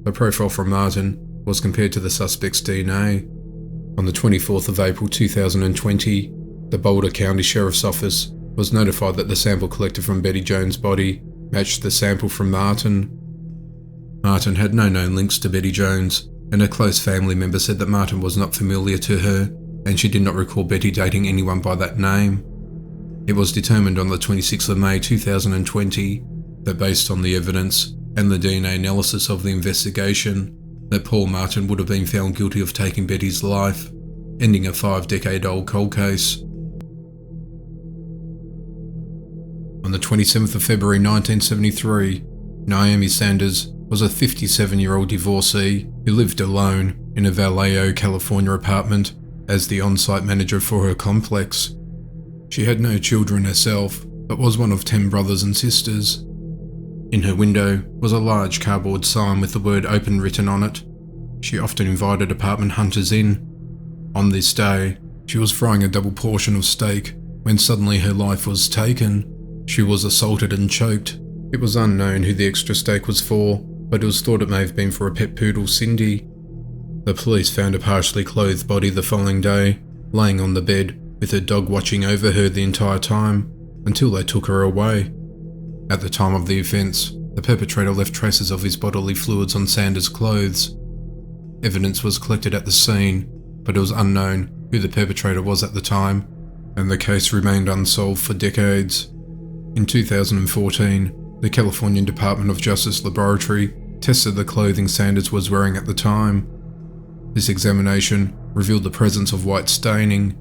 The profile from Martin was compared to the suspect's DNA. On the 24th of April 2020, the Boulder County Sheriff's Office was notified that the sample collected from Betty Jones' body matched the sample from Martin. Martin had no known links to Betty Jones, and a close family member said that Martin was not familiar to her, and she did not recall Betty dating anyone by that name. It was determined on the 26th of May 2020 that based on the evidence and the DNA analysis of the investigation, that Paul Martin would have been found guilty of taking Betty's life, ending a 5-decade-old cold case. On the 27th of February 1973, Naomi Sanders was a 57-year-old divorcee who lived alone in a Vallejo, California apartment as the on-site manager for her complex. She had no children herself, but was one of 10 brothers and sisters. In her window was a large cardboard sign with the word open written on it. She often invited apartment hunters in. On this day, she was frying a double portion of steak when suddenly her life was taken. She was assaulted and choked. It was unknown who the extra steak was for, but it was thought it may have been for a pet poodle, Cindy. The police found a partially clothed body the following day, laying on the bed with her dog watching over her the entire time, until they took her away. At the time of the offence, the perpetrator left traces of his bodily fluids on Sanders' clothes. Evidence was collected at the scene, but it was unknown who the perpetrator was at the time, and the case remained unsolved for decades. In 2014, the California Department of Justice Laboratory tested the clothing Sanders was wearing at the time. This examination revealed the presence of white staining.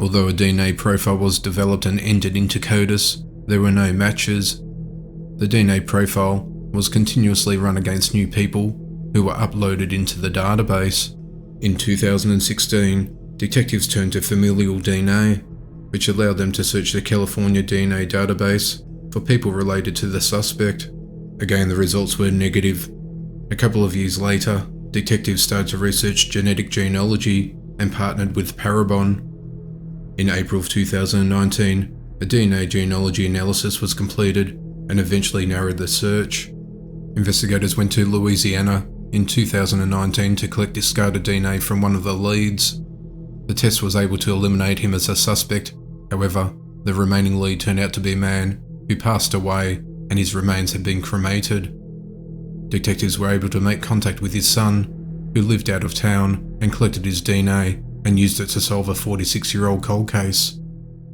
Although a DNA profile was developed and entered into CODIS, there were no matches. The DNA profile was continuously run against new people who were uploaded into the database. In 2016, detectives turned to familial DNA, which allowed them to search the California DNA database for people related to the suspect. Again, the results were negative. A couple of years later, detectives started to research genetic genealogy and partnered with Parabon. In April of 2019, a DNA genealogy analysis was completed and eventually narrowed the search. Investigators went to Louisiana in 2019 to collect discarded DNA from one of the leads. The test was able to eliminate him as a suspect. However, the remaining lead turned out to be a man who passed away and his remains had been cremated. Detectives were able to make contact with his son, who lived out of town, and collected his DNA and used it to solve a 46-year-old cold case.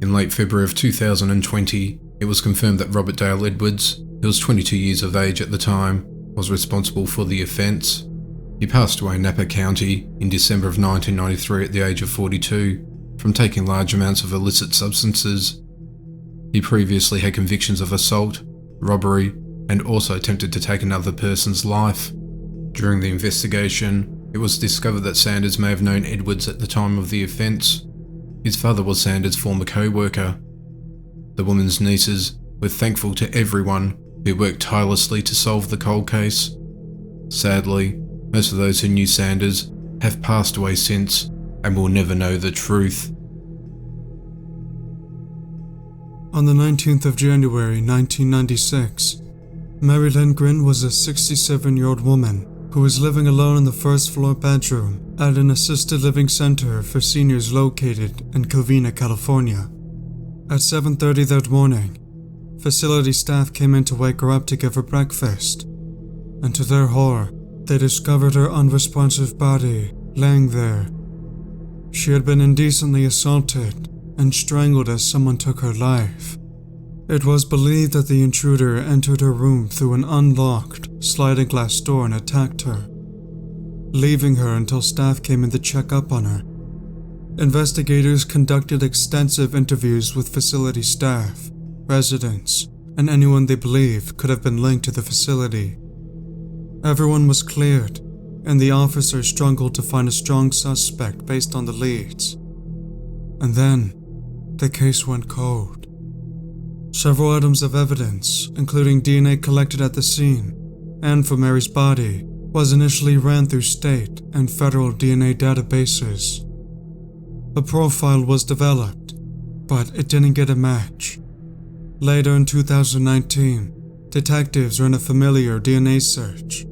In late February of 2020, it was confirmed that Robert Dale Edwards, who was 22 years of age at the time, was responsible for the offence. He passed away in Napa County in December of 1993 at the age of 42 from taking large amounts of illicit substances. He previously had convictions of assault, robbery, and also attempted to take another person's life. During the investigation, it was discovered that Sanders may have known Edwards at the time of the offence. His father was Sanders' former co-worker. The woman's nieces were thankful to everyone who worked tirelessly to solve the cold case. Sadly, most of those who knew Sanders have passed away since and will never know the truth. On the 19th of January 1996, Mary Lindgren was a 67-year-old woman who was living alone in the first-floor bedroom at an assisted living center for seniors located in Covina, California. At 7:30 that morning, facility staff came in to wake her up to give her breakfast, and to their horror, they discovered her unresponsive body laying there. She had been indecently assaulted and strangled as someone took her life. It was believed that the intruder entered her room through an unlocked sliding glass door and attacked her, leaving her until staff came in to check up on her. Investigators conducted extensive interviews with facility staff, residents, and anyone they believed could have been linked to the facility. Everyone was cleared, and the officers struggled to find a strong suspect based on the leads. And then, the case went cold. Several items of evidence, including DNA collected at the scene and from Mary's body, was initially ran through state and federal DNA databases. A profile was developed, but it didn't get a match. Later in 2019, detectives ran a familiar DNA search.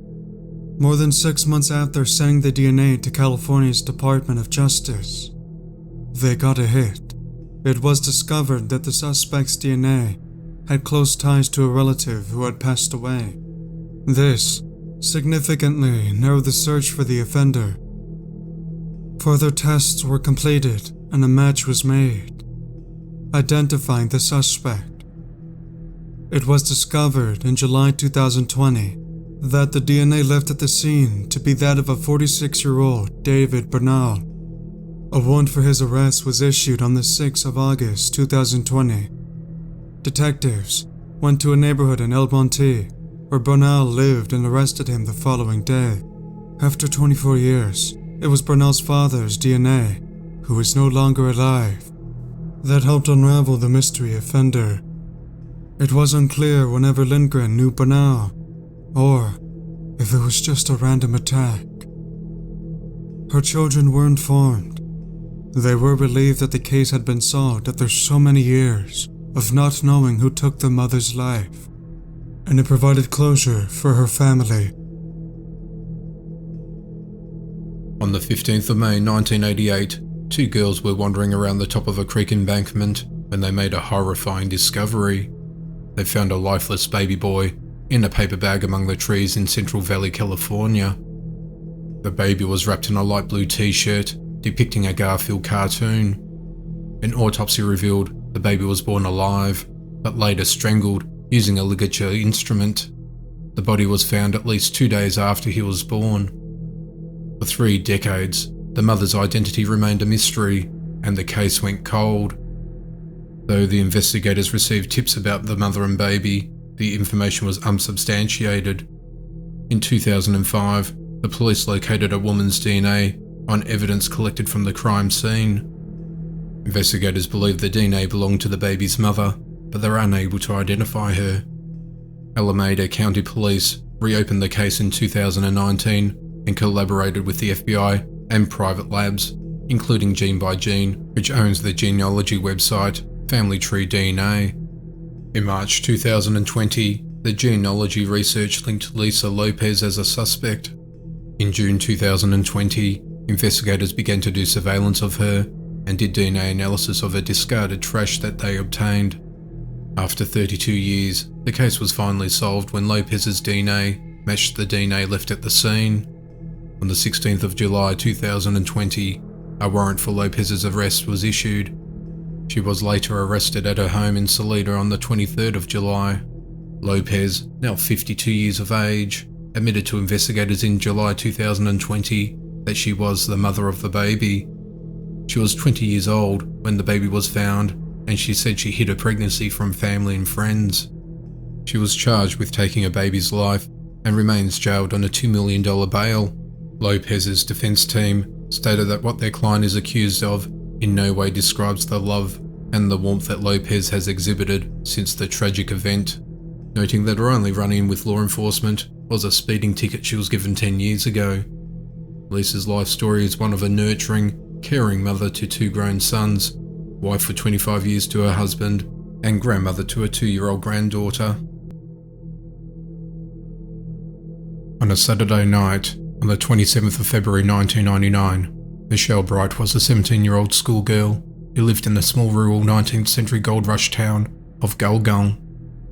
More than 6 months after sending the DNA to California's Department of Justice, they got a hit. It was discovered that the suspect's DNA had close ties to a relative who had passed away. This significantly narrowed the search for the offender. Further tests were completed and a match was made, identifying the suspect. It was discovered in July 2020 that the DNA left at the scene to be that of a 46-year-old David Bernal. A warrant for his arrest was issued on the 6th of August 2020. Detectives went to a neighborhood in El Monte where Bernal lived and arrested him the following day. After 24 years, it was Bernal's father's DNA, who is no longer alive, that helped unravel the mystery offender. It was unclear whenever Lindgren knew Bernal, or if it was just a random attack. Her children were informed. They were relieved that the case had been solved after so many years of not knowing who took the mother's life, and it provided closure for her family. On the 15th of May 1988, two girls were wandering around the top of a creek embankment when they made a horrifying discovery. They found a lifeless baby boy in a paper bag among the trees in Central Valley, California. The baby was wrapped in a light blue t-shirt depicting a Garfield cartoon. An autopsy revealed the baby was born alive, but later strangled using a ligature instrument. The body was found at least 2 days after he was born. For 3 decades, the mother's identity remained a mystery, and the case went cold. Though the investigators received tips about the mother and baby, the information was unsubstantiated. In 2005, the police located a woman's DNA on evidence collected from the crime scene. Investigators believe the DNA belonged to the baby's mother, but they were unable to identify her. Alameda County Police reopened the case in 2019 and collaborated with the FBI and private labs, including Gene by Gene, which owns the genealogy website Family Tree DNA. In March 2020, the genealogy research linked Lesa Lopez as a suspect. In June 2020, investigators began to do surveillance of her and did DNA analysis of her discarded trash that they obtained. After 32 years, the case was finally solved when Lopez's DNA matched the DNA left at the scene. On the 16th of July 2020, a warrant for Lopez's arrest was issued. She was later arrested at her home in Salida on the 23rd of July. Lopez, now 52 years of age, admitted to investigators in July 2020 that she was the mother of the baby. She was 20 years old when the baby was found, and she said she hid her pregnancy from family and friends. She was charged with taking a baby's life and remains jailed on a $2 million bail. Lopez's defense team stated that what their client is accused of in no way describes the love and the warmth that Lopez has exhibited since the tragic event, noting that her only run-in with law enforcement was a speeding ticket she was given 10 years ago. Lisa's life story is one of a nurturing, caring mother to 2 grown sons, wife for 25 years to her husband, and grandmother to a 2-year-old granddaughter. On a Saturday night, on the 27th of February 1999, Michelle Bright was a 17-year-old schoolgirl who lived in the small rural 19th century gold rush town of Gulgong,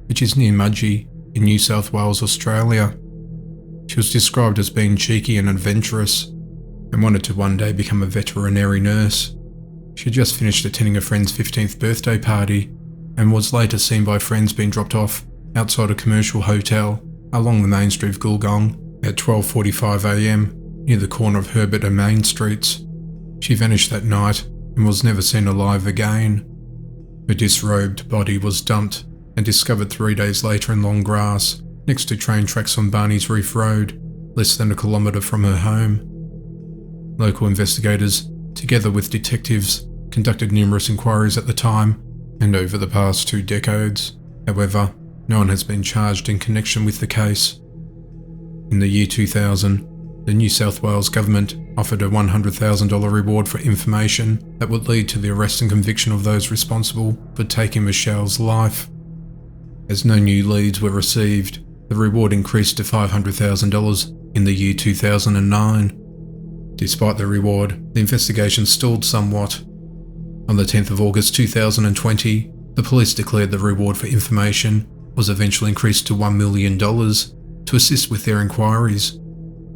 which is near Mudgee in New South Wales, Australia. She was described as being cheeky and adventurous and wanted to one day become a veterinary nurse. She had just finished attending a friend's 15th birthday party and was later seen by friends being dropped off outside a commercial hotel along the main street of Gulgong at 12:45 a.m. near the corner of Holbert and Main Streets. She vanished that night and was never seen alive again. Her disrobed body was dumped and discovered 3 days later in long grass next to train tracks on Barney's Reef Road, less than a kilometre from her home. Local investigators, together with detectives, conducted numerous inquiries at the time and over the past 2 decades. However, no one has been charged in connection with the case. In the year 2000, the New South Wales government offered a $100,000 reward for information that would lead to the arrest and conviction of those responsible for taking Michelle's life. As no new leads were received, the reward increased to $500,000 in the year 2009. Despite the reward, the investigation stalled somewhat. On the 10th of August 2020, the police declared the reward for information was eventually increased to $1 million to assist with their inquiries.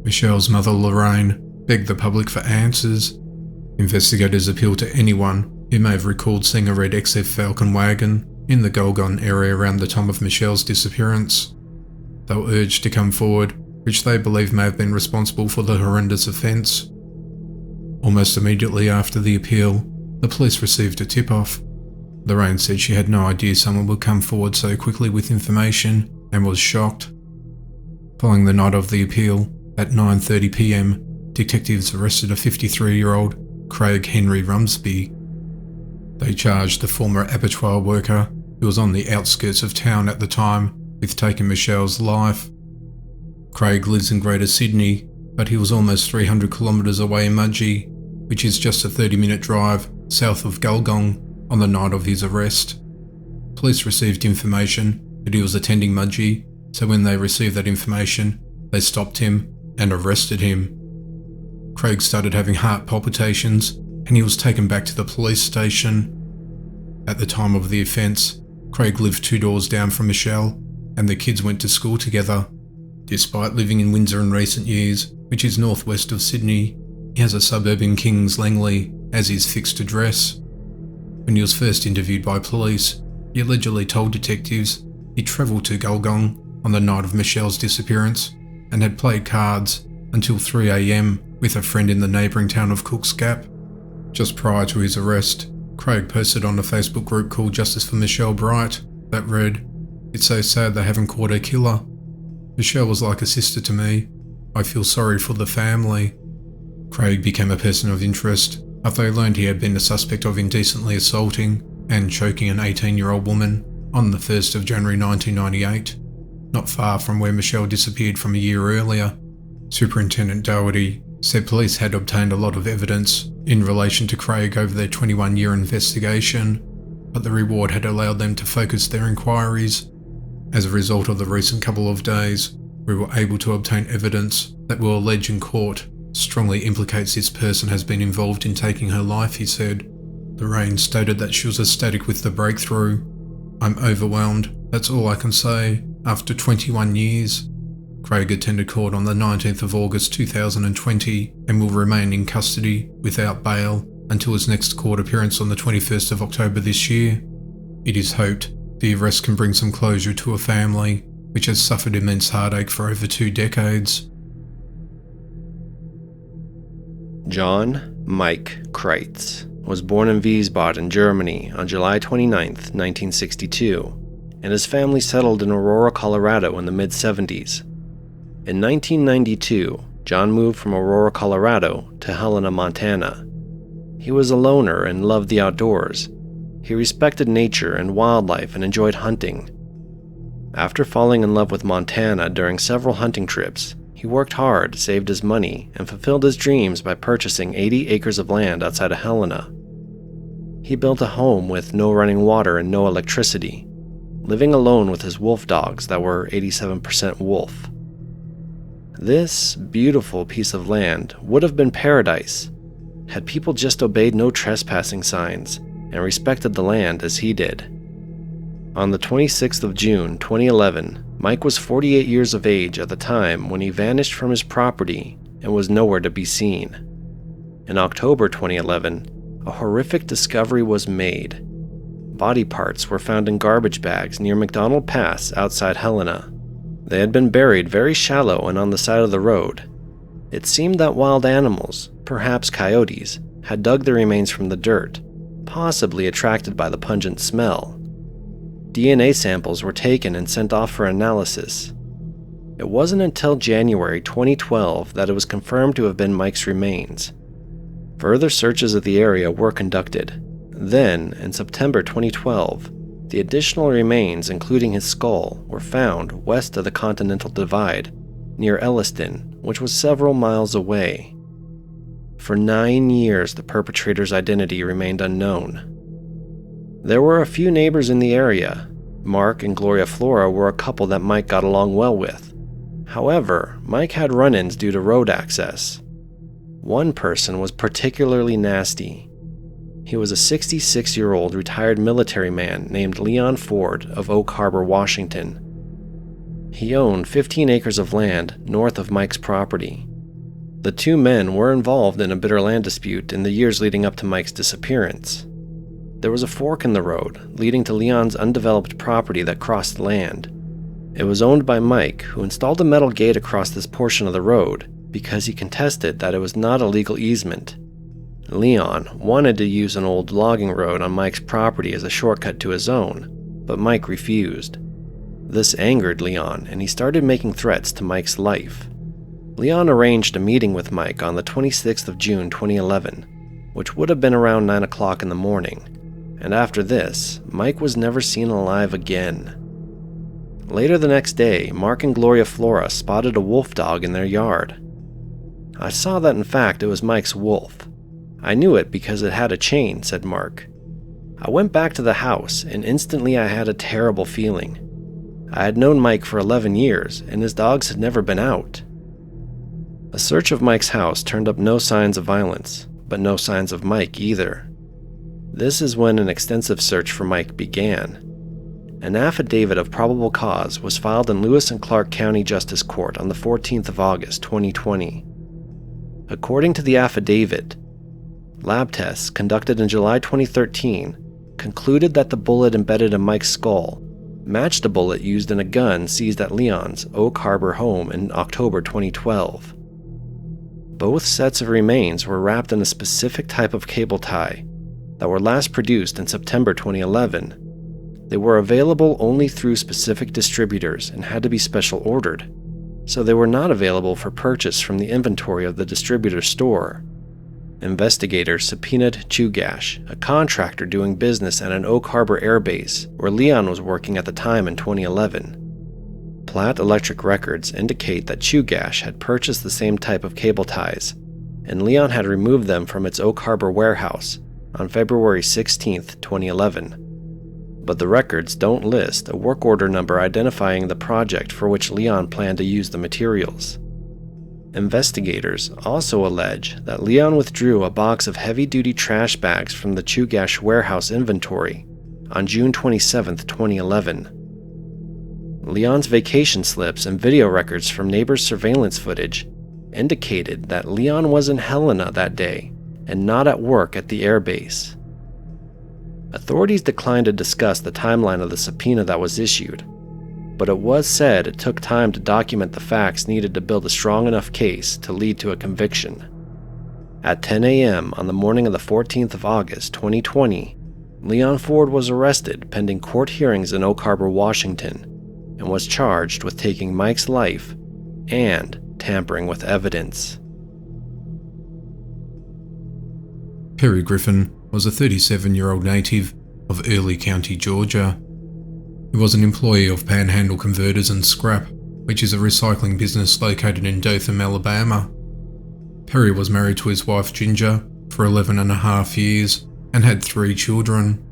Michelle's mother, Lorraine, begged the public for answers. Investigators appealed to anyone who may have recalled seeing a red XF Falcon wagon in the Gulgong area around the time of Michelle's disappearance. They were urged to come forward, which they believe may have been responsible for the horrendous offence. Almost immediately after the appeal, the police received a tip-off. Lorraine said she had no idea someone would come forward so quickly with information and was shocked. Following the night of the appeal, at 9:30 p.m, detectives arrested a 53-year-old Craig Henry Rumsby. They charged the former abattoir worker, who was on the outskirts of town at the time, with taking Michelle's life. Craig lives in Greater Sydney, but he was almost 300 kilometres away in Mudgee, which is just a 30-minute drive south of Gulgong, on the night of his arrest. Police received information that he was attending Mudgee, so when they received that information, they stopped him and arrested him. Craig started having heart palpitations and he was taken back to the police station. At the time of the offence, Craig lived 2 doors down from Michelle and the kids went to school together. Despite living in Windsor in recent years, which is northwest of Sydney, he has a suburb in Kings Langley as his fixed address. When he was first interviewed by police, he allegedly told detectives he travelled to Gulgong on the night of Michelle's disappearance and had played cards until 3 a.m. with a friend in the neighbouring town of Cooks Gap. Just prior to his arrest, Craig posted on a Facebook group called Justice for Michelle Bright that read, "It's so sad they haven't caught her killer. Michelle was like a sister to me. I feel sorry for the family." Craig became a person of interest after they learned he had been the suspect of indecently assaulting and choking an 18-year-old woman on the 1st of January 1998, not far from where Michelle disappeared from a year earlier. Superintendent Daugherty said police had obtained a lot of evidence in relation to Craig over their 21-year investigation, but the reward had allowed them to focus their inquiries. As a result of the recent couple of days, we were able to obtain evidence that will allege in court strongly implicates this person has been involved in taking her life, he said. Lorraine stated that she was ecstatic with the breakthrough. "I'm overwhelmed, that's all I can say, after 21 years. Craig attended court on the 19th of August 2020 and will remain in custody without bail until his next court appearance on the 21st of October this year. It is hoped the arrest can bring some closure to a family which has suffered immense heartache for over 2 decades. John Mike Kreitz was born in Wiesbaden, Germany on July 29, 1962, and his family settled in Aurora, Colorado in the mid-70s. In 1992, John moved from Aurora, Colorado to Helena, Montana. He was a loner and loved the outdoors. He respected nature and wildlife and enjoyed hunting. After falling in love with Montana during several hunting trips, he worked hard, saved his money, and fulfilled his dreams by purchasing 80 acres of land outside of Helena. He built a home with no running water and no electricity, living alone with his wolf dogs that were 87% wolf. This beautiful piece of land would have been paradise had people just obeyed no trespassing signs and respected the land as he did. On the 26th of June 2011, Mike was 48 years of age at the time when he vanished from his property and was nowhere to be seen. In October 2011, a horrific discovery was made. body parts were found in garbage bags near McDonald Pass outside Helena. They had been buried very shallow and on the side of the road. It seemed that wild animals, perhaps coyotes, had dug the remains from the dirt, possibly attracted by the pungent smell. DNA samples were taken and sent off for analysis. It wasn't until January 2012 that it was confirmed to have been Mike's remains. Further searches of the area were conducted. Then, in September 2012, the additional remains, including his skull, were found west of the Continental Divide, near Elliston, which was several miles away. For 9 years, the perpetrator's identity remained unknown. There were a few neighbors in the area. Mark and Gloria Flora were a couple that Mike got along well with. However, Mike had run-ins due to road access. One person was particularly nasty. He was a 66-year-old retired military man named Leon Ford of Oak Harbor, Washington. He owned 15 acres of land north of Mike's property. The two men were involved in a bitter land dispute in the years leading up to Mike's disappearance. There was a fork in the road leading to Leon's undeveloped property that crossed land. It was owned by Mike, who installed a metal gate across this portion of the road because he contested that it was not a legal easement. Leon wanted to use an old logging road on Mike's property as a shortcut to his own, but Mike refused. This angered Leon, and he started making threats to Mike's life. Leon arranged a meeting with Mike on the 26th of June 2011, which would have been around 9 o'clock in the morning, and after this, Mike was never seen alive again. Later the next day, Mark and Gloria Flora spotted a wolf dog in their yard. I saw that in fact it was Mike's wolf. I knew it because it had a chain, said Mark. I went back to the house, and instantly I had a terrible feeling. I had known Mike for 11 years, and his dogs had never been out. A search of Mike's house turned up no signs of violence, but no signs of Mike either. This is when an extensive search for Mike began. An affidavit of probable cause was filed in Lewis and Clark County Justice Court on the 14th of August 2020. According to the affidavit, lab tests conducted in July 2013 concluded that the bullet embedded in Mike's skull matched a bullet used in a gun seized at Leon's Oak Harbor home in October 2012. Both sets of remains were wrapped in a specific type of cable tie that were last produced in September 2011. They were available only through specific distributors and had to be special ordered, so they were not available for purchase from the inventory of the distributor store. Investigators subpoenaed Chugach, a contractor doing business at an Oak Harbor air base where Leon was working at the time in 2011. Platt Electric records indicate that Chugach had purchased the same type of cable ties, and Leon had removed them from its Oak Harbor warehouse on February 16, 2011. But the records don't list a work order number identifying the project for which Leon planned to use the materials. Investigators also allege that Leon withdrew a box of heavy-duty trash bags from the Chugach warehouse inventory on June 27, 2011. Leon's vacation slips and video records from neighbors' surveillance footage indicated that Leon was in Helena that day and not at work at the airbase. Authorities declined to discuss the timeline of the subpoena that was issued, but it was said it took time to document the facts needed to build a strong enough case to lead to a conviction. At 10 a.m. on the morning of the 14th of August 2020, Leon Ford was arrested pending court hearings in Oak Harbor, Washington, and was charged with taking Mike's life and tampering with evidence. Perry Griffin was a 37-year-old native of Early County, Georgia. He was an employee of Panhandle Converters and Scrap, which is a recycling business located in Dothan, Alabama. Perry was married to his wife Ginger for 11.5 years and had 3 children.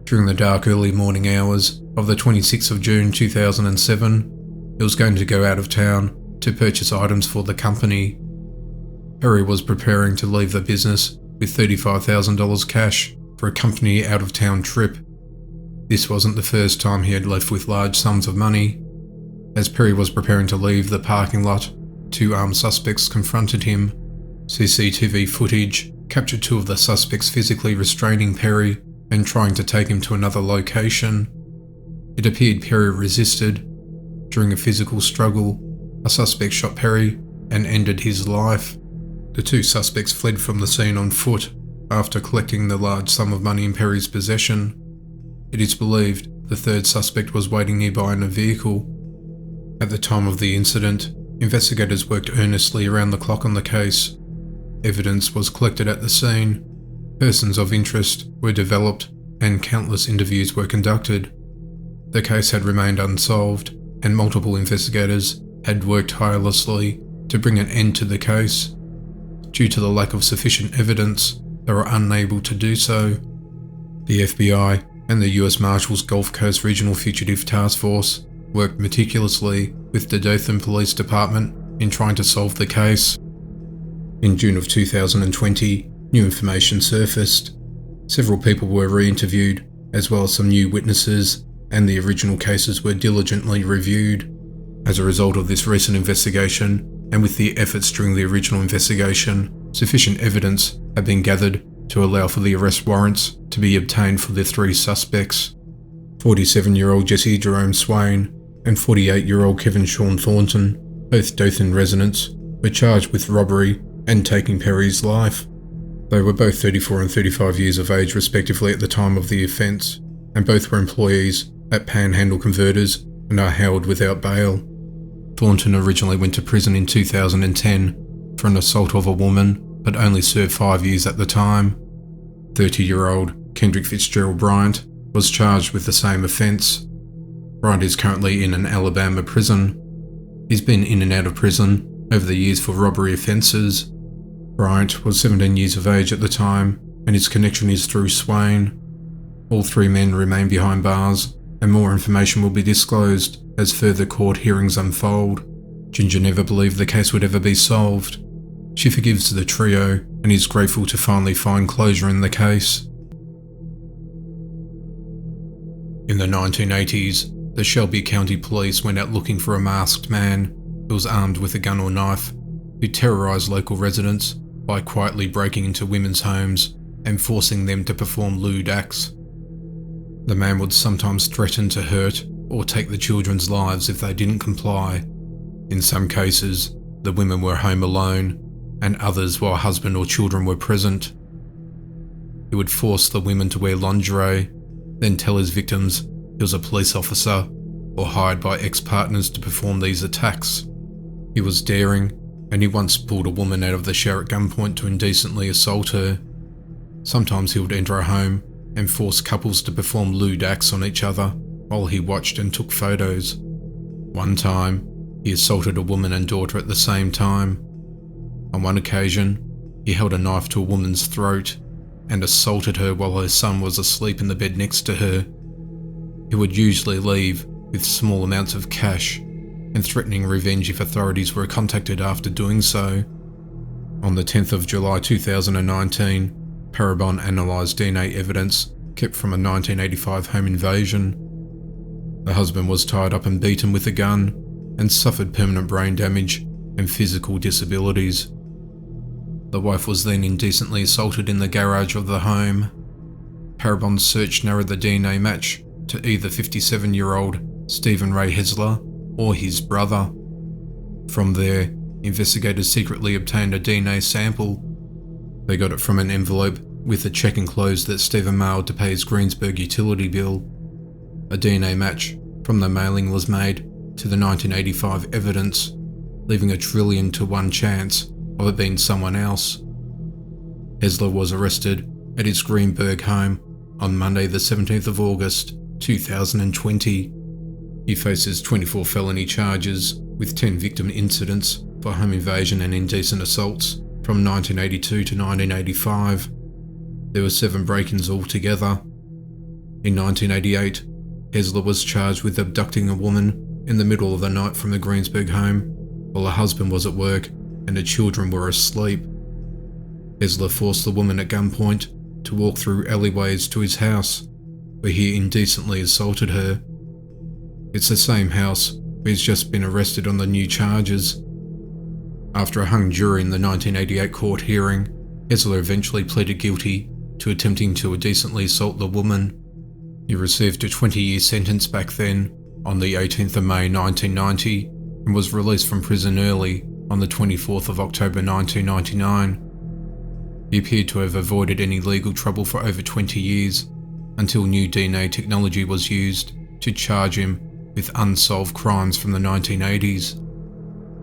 During the dark early morning hours of the 26th of June 2007, he was going to go out of town to purchase items for the company. Perry was preparing to leave the business with $35,000 cash for a company out-of-town trip. This wasn't the first time he had left with large sums of money. As Perry was preparing to leave the parking lot, 2 armed suspects confronted him. CCTV footage captured 2 of the suspects physically restraining Perry and trying to take him to another location. It appeared Perry resisted. During a physical struggle, a suspect shot Perry and ended his life. The two suspects fled from the scene on foot after collecting the large sum of money in Perry's possession. It is believed the third suspect was waiting nearby in a vehicle. At the time of the incident, investigators worked earnestly around the clock on the case. Evidence was collected at the scene. Persons of interest were developed and countless interviews were conducted. The case had remained unsolved, and multiple investigators had worked tirelessly to bring an end to the case. Due to the lack of sufficient evidence, they were unable to do so. The FBI and the US Marshals Gulf Coast Regional Fugitive Task Force worked meticulously with the Dothan Police Department in trying to solve the case. In June of 2020, new information surfaced. Several people were re-interviewed, as well as some new witnesses, and the original cases were diligently reviewed. As a result of this recent investigation, and with the efforts during the original investigation, sufficient evidence had been gathered to allow for the arrest warrants to be obtained for the three suspects. 47-year-old Jesse Jerome Swain and 48-year-old Kevin Sean Thornton, both Dothan residents, were charged with robbery and taking Perry's life. They were both 34 and 35 years of age respectively at the time of the offence, and both were employees at Panhandle Converters and are held without bail. Thornton originally went to prison in 2010 for an assault of a woman, but only served 5 years at the time. 30-year-old Kendrick Fitzgerald Bryant was charged with the same offence. Bryant is currently in an Alabama prison. He's been in and out of prison over the years for robbery offences. Bryant was 17 years of age at the time, and his connection is through Swain. All three men remain behind bars, and more information will be disclosed as further court hearings unfold. Ginger never believed the case would ever be solved. She forgives the trio and is grateful to finally find closure in the case. In the 1980s, the Shelby County Police went out looking for a masked man who was armed with a gun or knife, who terrorised local residents by quietly breaking into women's homes and forcing them to perform lewd acts. The man would sometimes threaten to hurt or take the children's lives if they didn't comply. In some cases, the women were home alone, and others while husband or children were present. He would force the women to wear lingerie, then tell his victims he was a police officer or hired by ex-partners to perform these attacks. He was daring, and he once pulled a woman out of the shower at gunpoint to indecently assault her. Sometimes he would enter a home and force couples to perform lewd acts on each other while he watched and took photos. One time, he assaulted a woman and daughter at the same time. On one occasion, he held a knife to a woman's throat and assaulted her while her son was asleep in the bed next to her. He would usually leave with small amounts of cash and threatening revenge if authorities were contacted after doing so. On the 10th of July 2019, Parabon analysed DNA evidence kept from a 1985 home invasion. The husband was tied up and beaten with a gun and suffered permanent brain damage and physical disabilities. The wife was then indecently assaulted in the garage of the home. Parabon's search narrowed the DNA match to either 57-year-old Stephen Ray Hessler or his brother. From there, investigators secretly obtained a DNA sample. They got it from an envelope with a check enclosed that Stephen mailed to pay his Greensburg utility bill. A DNA match from the mailing was made to the 1985 evidence, leaving a 1,000,000,000 to 1 chance of it being someone else. Hessler was arrested at his Greenberg home on Monday the 17th of August 2020. He faces 24 felony charges with 10 victim incidents for home invasion and indecent assaults from 1982 to 1985. There were 7 break-ins altogether. In 1988, Hessler was charged with abducting a woman in the middle of the night from the Greensburg home while her husband was at work and the children were asleep. Hessler forced the woman at gunpoint to walk through alleyways to his house, where he indecently assaulted her. It's the same house where he's just been arrested on the new charges. After a hung jury in the 1988 court hearing, Hessler eventually pleaded guilty to attempting to indecently assault the woman. He received a 20-year sentence back then, on the 18th of May 1990, and was released from prison early on the 24th of October 1999. He appeared to have avoided any legal trouble for over 20 years, until new DNA technology was used to charge him with unsolved crimes from the 1980s.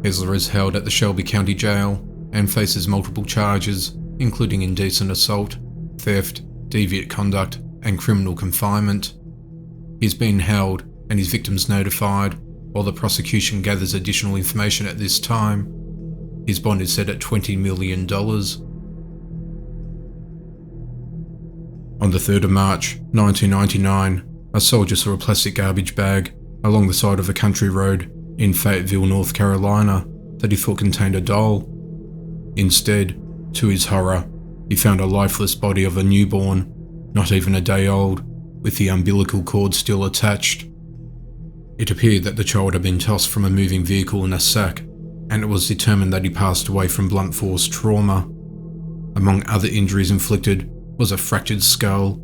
Hessler is held at the Shelby County Jail and faces multiple charges, including indecent assault, theft, deviant conduct, and criminal confinement. He's been held and his victims notified, while the prosecution gathers additional information at this time. His bond is set at $20 million. On the 3rd of March 1999, a soldier saw a plastic garbage bag along the side of a country road in Fayetteville, North Carolina, that he thought contained a doll. Instead, to his horror, he found a lifeless body of a newborn, not even a day old, with the umbilical cord still attached. It appeared that the child had been tossed from a moving vehicle in a sack, and it was determined that he passed away from blunt force trauma. Among other injuries inflicted was a fractured skull,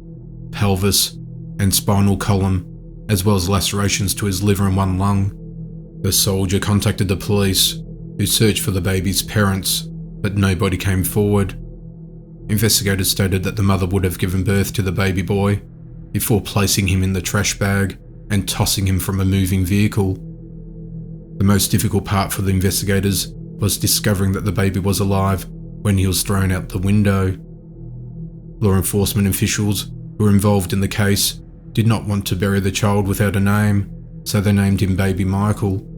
pelvis, and spinal column, as well as lacerations to his liver and one lung. The soldier contacted the police, who searched for the baby's parents, but nobody came forward. Investigators stated that the mother would have given birth to the baby boy before placing him in the trash bag and tossing him from a moving vehicle. The most difficult part for the investigators was discovering that the baby was alive when he was thrown out the window. Law enforcement officials who were involved in the case did not want to bury the child without a name, so they named him Baby Michael.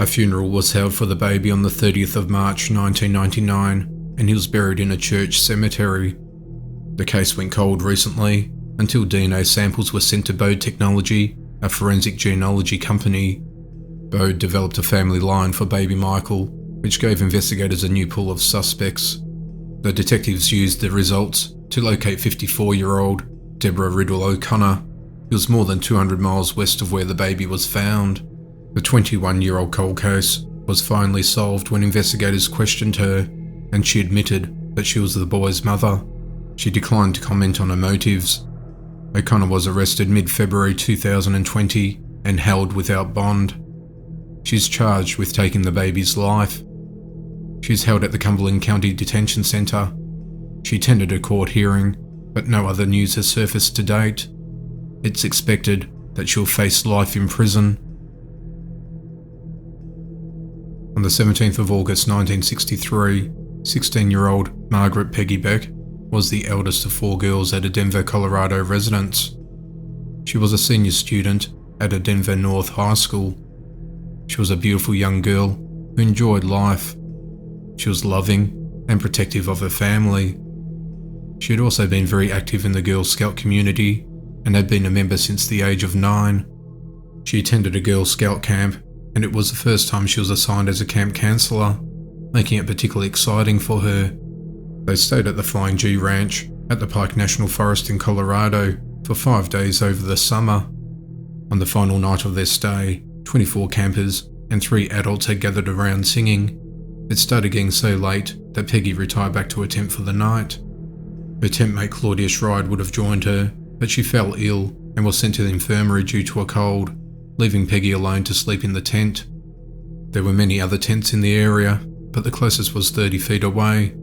A funeral was held for the baby on the 30th of March 1999, and he was buried in a church cemetery. The case went cold recently, until DNA samples were sent to Bode Technology, a forensic genealogy company. Bode developed a family line for Baby Michael, which gave investigators a new pool of suspects. The detectives used the results to locate 54-year-old Deborah Riddle O'Connor, who was more than 200 miles west of where the baby was found. The 21-year-old cold case was finally solved when investigators questioned her, and she admitted that she was the boy's mother. She declined to comment on her motives. O'Connor was arrested mid-February 2020 and held without bond. She's charged with taking the baby's life. She's held at the Cumberland County Detention Center. She attended a court hearing, but no other news has surfaced to date. It's expected that she'll face life in prison. On the 17th of August 1963, 16-year-old Margaret Peggy Beck was the eldest of 4 girls at a Denver, Colorado residence. She was a senior student at a Denver North High School. She was a beautiful young girl who enjoyed life. She was loving and protective of her family. She had also been very active in the Girl Scout community and had been a member since the age of 9. She attended a Girl Scout camp, and it was the first time she was assigned as a camp counselor, making it particularly exciting for her. They stayed at the Flying G Ranch at the Pike National Forest in Colorado for 5 days over the summer. On the final night of their stay, 24 campers and 3 adults had gathered around singing. It started getting so late that Peggy retired back to her tent for the night. Her tent mate Claudia Schride would have joined her, but she fell ill and was sent to the infirmary due to a cold, leaving Peggy alone to sleep in the tent. There were many other tents in the area, but the closest was 30 feet away.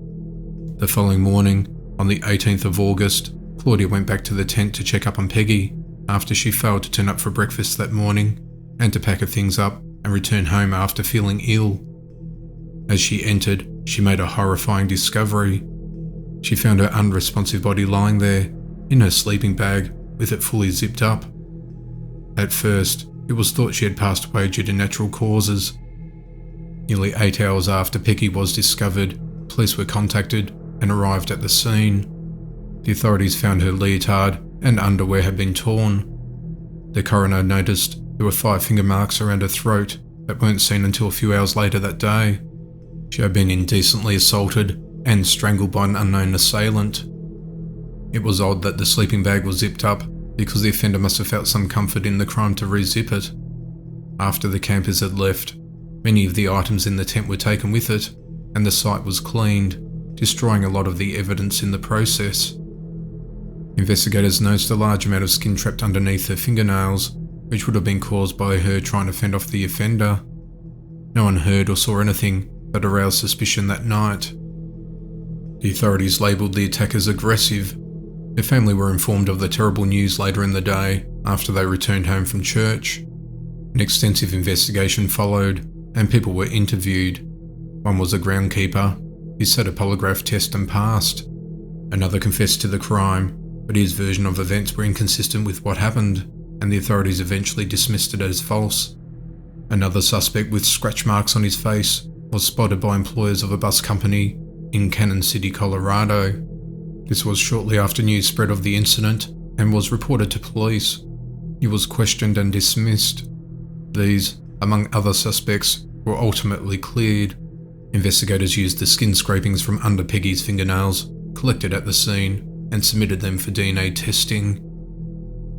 The following morning, on the 18th of August, Claudia went back to the tent to check up on Peggy after she failed to turn up for breakfast that morning and to pack her things up and return home after feeling ill. As she entered, she made a horrifying discovery. She found her unresponsive body lying there, in her sleeping bag, with it fully zipped up. At first, it was thought she had passed away due to natural causes. Nearly 8 hours after Peggy was discovered, police were contacted and arrived at the scene. The authorities found her leotard and underwear had been torn. The coroner noticed there were 5 finger marks around her throat that weren't seen until a few hours later that day. She had been indecently assaulted and strangled by an unknown assailant. It was odd that the sleeping bag was zipped up because the offender must have felt some comfort in the crime to re-zip it. After the campers had left, many of the items in the tent were taken with it, and the site was cleaned, destroying a lot of the evidence in the process. Investigators noticed a large amount of skin trapped underneath her fingernails, which would have been caused by her trying to fend off the offender. No one heard or saw anything that aroused suspicion that night. The authorities labelled the attackers aggressive. Their family were informed of the terrible news later in the day after they returned home from church. An extensive investigation followed, and people were interviewed. One was a groundkeeper. He sat a polygraph test and passed. Another confessed to the crime, but his version of events were inconsistent with what happened, and the authorities eventually dismissed it as false. Another suspect with scratch marks on his face was spotted by employees of a bus company in Cannon City, Colorado. This was shortly after news spread of the incident and was reported to police. He was questioned and dismissed. These, among other suspects, were ultimately cleared. Investigators used the skin scrapings from under Peggy's fingernails collected at the scene and submitted them for DNA testing.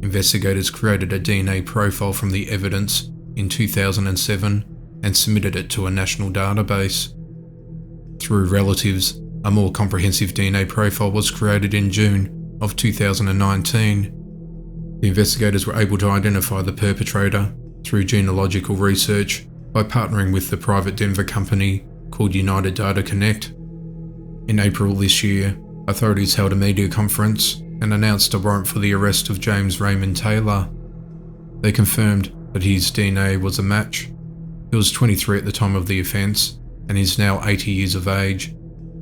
Investigators created a DNA profile from the evidence in 2007 and submitted it to a national database. Through relatives, a more comprehensive DNA profile was created in June of 2019. The investigators were able to identify the perpetrator through genealogical research by partnering with the private Denver company called United Data Connect. In April this year, authorities held a media conference and announced a warrant for the arrest of James Raymond Taylor. They confirmed that his DNA was a match. He was 23 at the time of the offence and is now 80 years of age.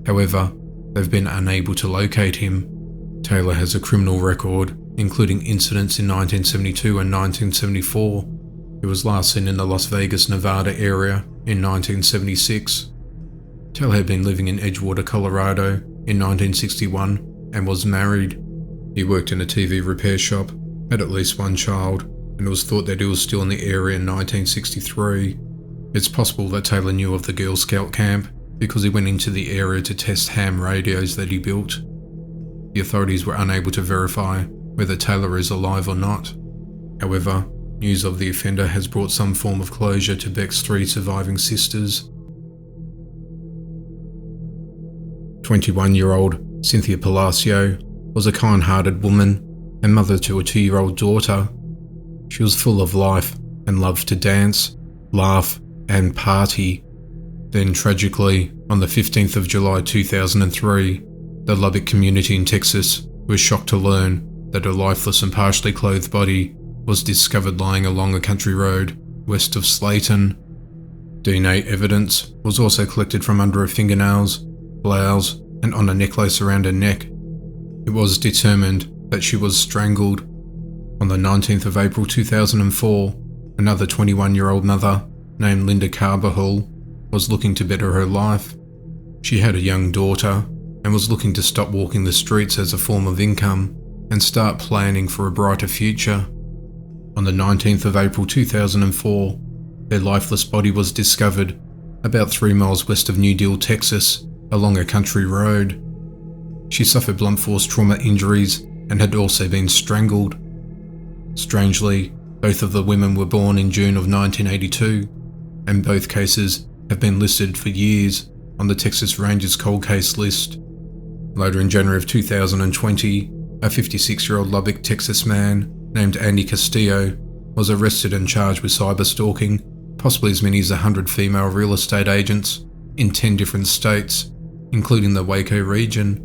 However, they've been unable to locate him. Taylor has a criminal record, including incidents in 1972 and 1974. He was last seen in the Las Vegas, Nevada area in 1976. Taylor had been living in Edgewater, Colorado in 1961 and was married. He worked in a TV repair shop, had at least one child, and it was thought that he was still in the area in 1963. It's possible that Taylor knew of the Girl Scout camp because he went into the area to test ham radios that he built. The authorities were unable to verify whether Taylor is alive or not. However, news of the offender has brought some form of closure to Beck's 3 surviving sisters. 21-year-old Cynthia Palacio was a kind-hearted woman and mother to a 2-year-old daughter. She was full of life and loved to dance, laugh, and party. Then tragically, on the 15th of July 2003, the Lubbock community in Texas was shocked to learn that a lifeless and partially clothed body was discovered lying along a country road west of Slayton. DNA evidence was also collected from under her fingernails, blouse, and on a necklace around her neck. It was determined that she was strangled. On the 19th of April 2004, another 21-year-old mother named Linda Carbajal was looking to better her life. She had a young daughter and was looking to stop walking the streets as a form of income and start planning for a brighter future. On the 19th of April 2004, their lifeless body was discovered about 3 miles west of New Deal, Texas, along a country road. She suffered blunt force trauma injuries and had also been strangled. Strangely, both of the women were born in June of 1982, and both cases have been listed for years on the Texas Rangers cold case list. Later in January of 2020, a 56-year-old Lubbock, Texas man named Andy Castillo was arrested and charged with cyberstalking possibly as many as 100 female real estate agents in 10 different states, including the Waco region.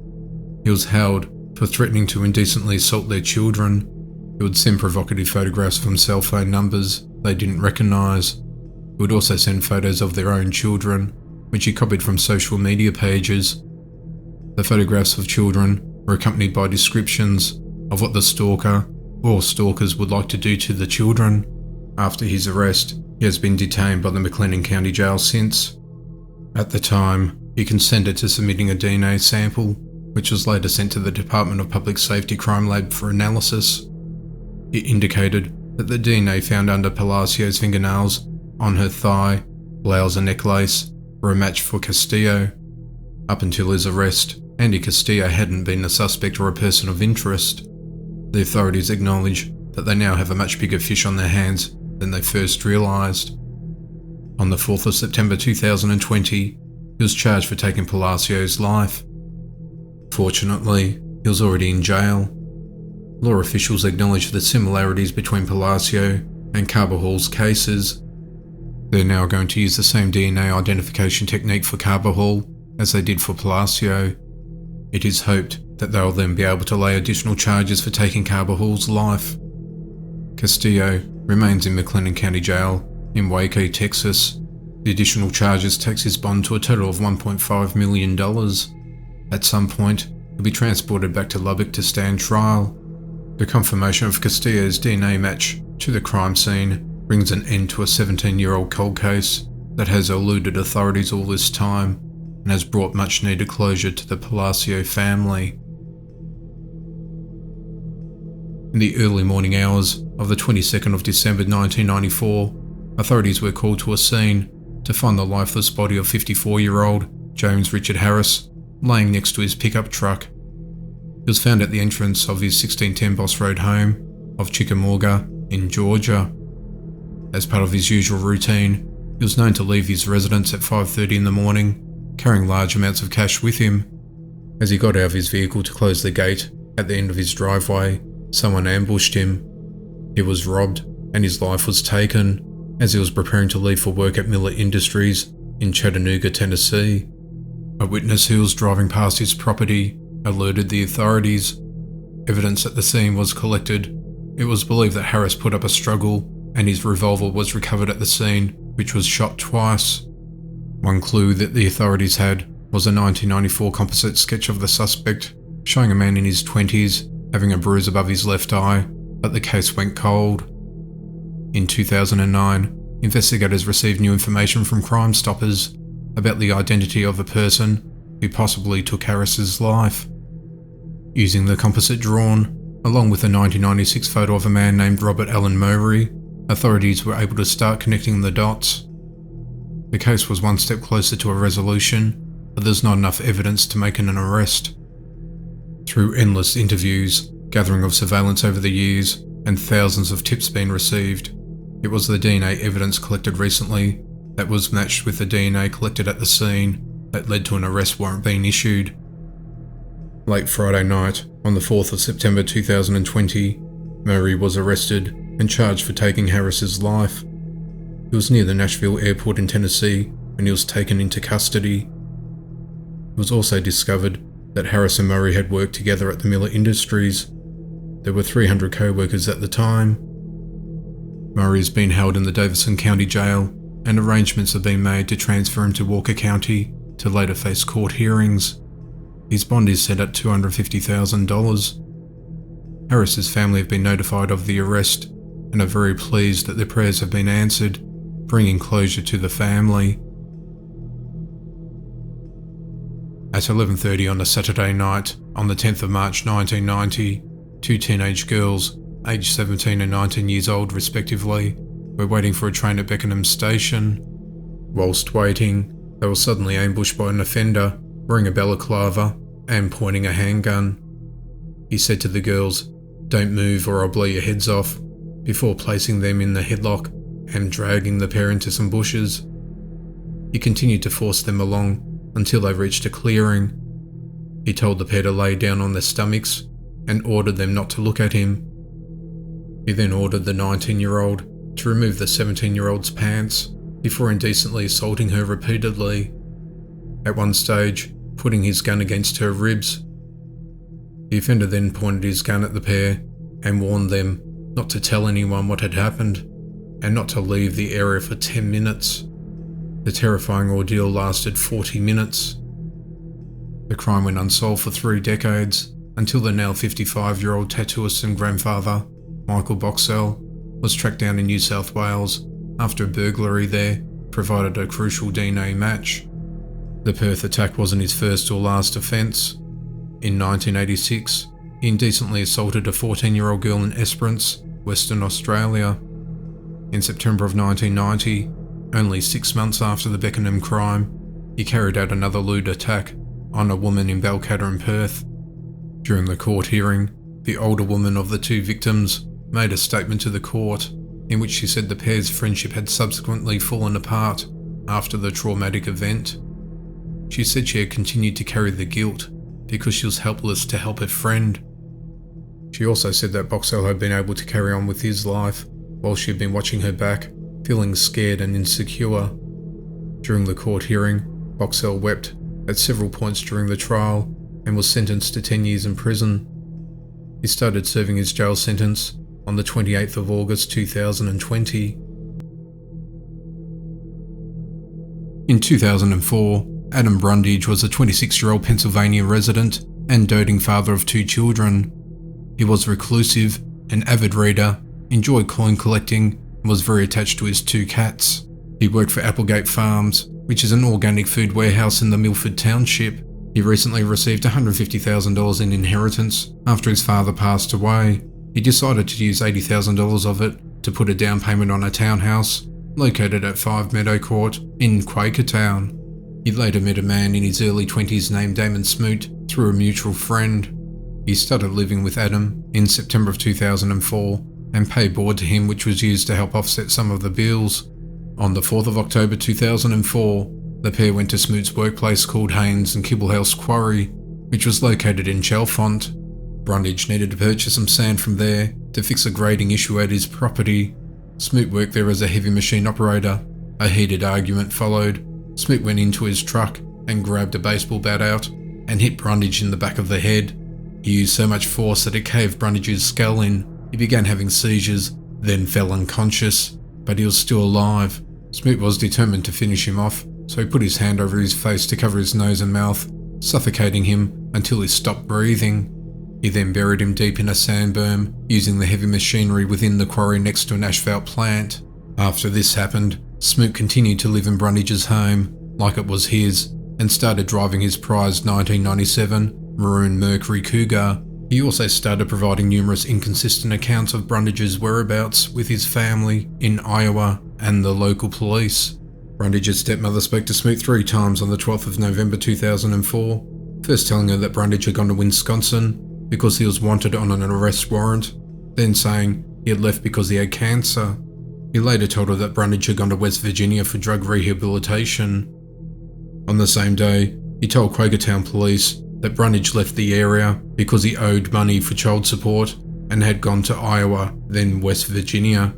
He was held for threatening to indecently assault their children. He would send provocative photographs from cell phone numbers they didn't recognise. He would also send photos of their own children, which he copied from social media pages. The photographs of children were accompanied by descriptions of what the stalker or stalkers would like to do to the children. After his arrest, he has been detained by the McLennan County Jail since. At the time, he consented to submitting a DNA sample, which was later sent to the Department of Public Safety Crime Lab for analysis. It indicated that the DNA found under Palacio's fingernails, on her thigh, blouse and necklace, were a match for Castillo. Up until his arrest, Andy Castillo hadn't been a suspect or a person of interest. The authorities acknowledge that they now have a much bigger fish on their hands than they first realised. On the 4th of September 2020, he was charged for taking Palacio's life. Fortunately, he was already in jail. Law officials acknowledged the similarities between Palacio and Carbajal's cases. They're now going to use the same DNA identification technique for Carbajal as they did for Palacio. It is hoped that they'll then be able to lay additional charges for taking Carbajal's life. Castillo remains in McLennan County Jail in Waco, Texas. The additional charges takes his bond to a total of $1.5 million. At some point, he'll be transported back to Lubbock to stand trial. The confirmation of Castillo's DNA match to the crime scene brings an end to a 17-year-old cold case that has eluded authorities all this time and has brought much needed closure to the Palacio family. In the early morning hours of the 22nd of December 1994, authorities were called to a scene to find the lifeless body of 54-year-old James Richard Harris laying next to his pickup truck. He was found at the entrance of his 1610 Boss Road home of Chickamauga in Georgia. As part of his usual routine, he was known to leave his residence at 5:30 in the morning, carrying large amounts of cash with him. As he got out of his vehicle to close the gate at the end of his driveway, someone ambushed him. He was robbed and his life was taken as he was preparing to leave for work at Miller Industries in Chattanooga, Tennessee. A witness who was driving past his property alerted the authorities. Evidence at the scene was collected. It was believed that Harris put up a struggle and his revolver was recovered at the scene, which was shot twice. One clue that the authorities had was a 1994 composite sketch of the suspect, showing a man in his 20s having a bruise above his left eye, but the case went cold. In 2009, investigators received new information from Crime Stoppers about the identity of a person who possibly took Harris's life. Using the composite drawn, along with a 1996 photo of a man named Robert Allen Mowry, authorities were able to start connecting the dots. The case was one step closer to a resolution, but there's not enough evidence to make an arrest. Through endless interviews, gathering of surveillance over the years, and thousands of tips being received, it was the DNA evidence collected recently that was matched with the DNA collected at the scene that led to an arrest warrant being issued. Late Friday night, on the 4th of September 2020, Murray was arrested and charged for taking Harris's life. He was near the Nashville airport in Tennessee when he was taken into custody. It was also discovered that Harris and Murray had worked together at the Miller Industries. There were 300 co-workers at the time. Murray has been held in the Davidson County Jail, and arrangements have been made to transfer him to Walker County to later face court hearings. His bond is set at $250,000. Harris's family have been notified of the arrest and are very pleased that their prayers have been answered, bringing closure to the family. At 11:30 on a Saturday night, on the 10th of March 1990, two teenage girls, aged 17 and 19 years old respectively, were waiting for a train at Beckenham Station. Whilst waiting, they were suddenly ambushed by an offender wearing a balaclava and pointing a handgun. He said to the girls, "Don't move or I'll blow your heads off," before placing them in the headlock and dragging the pair into some bushes. He continued to force them along until they reached a clearing. He told the pair to lay down on their stomachs and ordered them not to look at him. He then ordered the 19-year-old to remove the 17-year-old's pants before indecently assaulting her repeatedly, at one stage putting his gun against her ribs. The offender then pointed his gun at the pair and warned them not to tell anyone what had happened and not to leave the area for 10 minutes. The terrifying ordeal lasted 40 minutes. The crime went unsolved for 3 decades until the now 55-year-old tattooist and grandfather, Michael Boxsell, was tracked down in New South Wales after a burglary there provided a crucial DNA match. The Perth attack wasn't his first or last offence. In 1986, he indecently assaulted a 14-year-old girl in Esperance, Western Australia. In September of 1990, only 6 months after the Beckenham crime, he carried out another lewd attack on a woman in Balcatta in Perth. During the court hearing, the older woman of the 2 victims made a statement to the court in which she said the pair's friendship had subsequently fallen apart after the traumatic event. She said she had continued to carry the guilt because she was helpless to help her friend. She also said that Boxsell had been able to carry on with his life while she had been watching her back, feeling scared and insecure. During the court hearing, Boxsell wept at several points during the trial and was sentenced to 10 years in prison. He started serving his jail sentence on the 28th of August 2020. In 2004, Adam Brundage was a 26-year-old Pennsylvania resident and doting father of 2 children. He was reclusive, an avid reader, enjoyed coin collecting, and was very attached to his 2 cats. He worked for Applegate Farms, which is an organic food warehouse in the Milford Township. He recently received $150,000 in inheritance after his father passed away. He decided to use $80,000 of it to put a down payment on a townhouse located at 5 Meadow Court in Quakertown. He later met a man in his early 20s named Damon Smoot through a mutual friend. He started living with Adam in September of 2004 and paid board to him, which was used to help offset some of the bills. On the 4th of October 2004, the pair went to Smoot's workplace called Haynes and Kibblehouse Quarry, which was located in Chalfont. Brundage needed to purchase some sand from there to fix a grading issue at his property. Smoot worked there as a heavy machine operator. A heated argument followed. Smoot went into his truck and grabbed a baseball bat out and hit Brundage in the back of the head. He used so much force that it caved Brundage's skull in. He began having seizures, then fell unconscious, but he was still alive. Smoot was determined to finish him off, so he put his hand over his face to cover his nose and mouth, suffocating him until he stopped breathing. He then buried him deep in a sand berm, using the heavy machinery within the quarry next to an asphalt plant. After this happened, Smoot continued to live in Brundage's home, like it was his, and started driving his prized 1997 maroon Mercury Cougar. He also started providing numerous inconsistent accounts of Brundage's whereabouts with his family in Iowa and the local police. Brundage's stepmother spoke to Smoot 3 times on the 12th of November 2004, first telling her that Brundage had gone to Wisconsin because he was wanted on an arrest warrant, then saying he had left because he had cancer. He later told her that Brundage had gone to West Virginia for drug rehabilitation. On the same day, he told Quakertown police that Brundage left the area because he owed money for child support and had gone to Iowa, then West Virginia.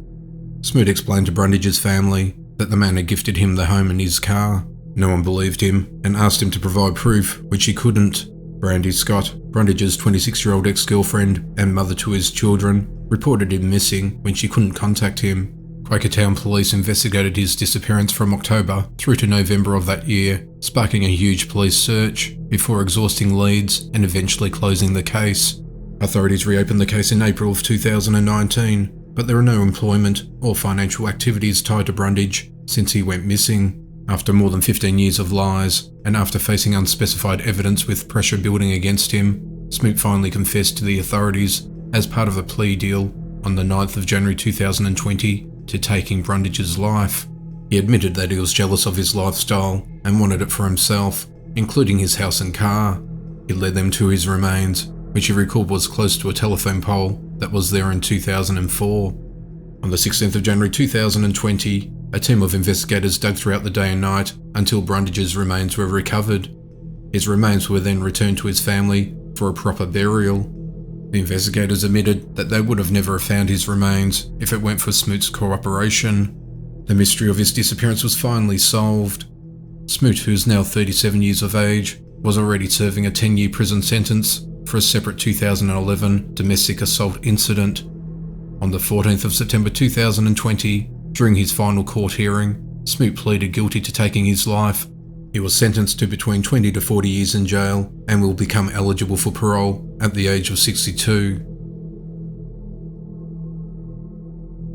Smoot explained to Brundage's family that the man had gifted him the home and his car. No one believed him and asked him to provide proof, which he couldn't. Brandy Scott, Brundage's 26-year-old ex-girlfriend and mother to his children, reported him missing when she couldn't contact him. Quakertown police investigated his disappearance from October through to November of that year, sparking a huge police search before exhausting leads and eventually closing the case. Authorities reopened the case in April of 2019, but there are no employment or financial activities tied to Brundage since he went missing. After more than 15 years of lies, and after facing unspecified evidence with pressure building against him, Smoot finally confessed to the authorities as part of a plea deal on the 9th of January 2020 to taking Brundage's life. He admitted that he was jealous of his lifestyle and wanted it for himself, including his house and car. He led them to his remains, which he recalled was close to a telephone pole that was there in 2004. On the 16th of January 2020, a team of investigators dug throughout the day and night until Brundage's remains were recovered. His remains were then returned to his family for a proper burial. The investigators admitted that they would have never found his remains if it weren't for Smoot's cooperation. The mystery of his disappearance was finally solved. Smoot, who is now 37 years of age, was already serving a 10-year prison sentence for a separate 2011 domestic assault incident. On the 14th of September 2020, during his final court hearing, Smoot pleaded guilty to taking his life. He was sentenced to between 20 to 40 years in jail and will become eligible for parole at the age of 62.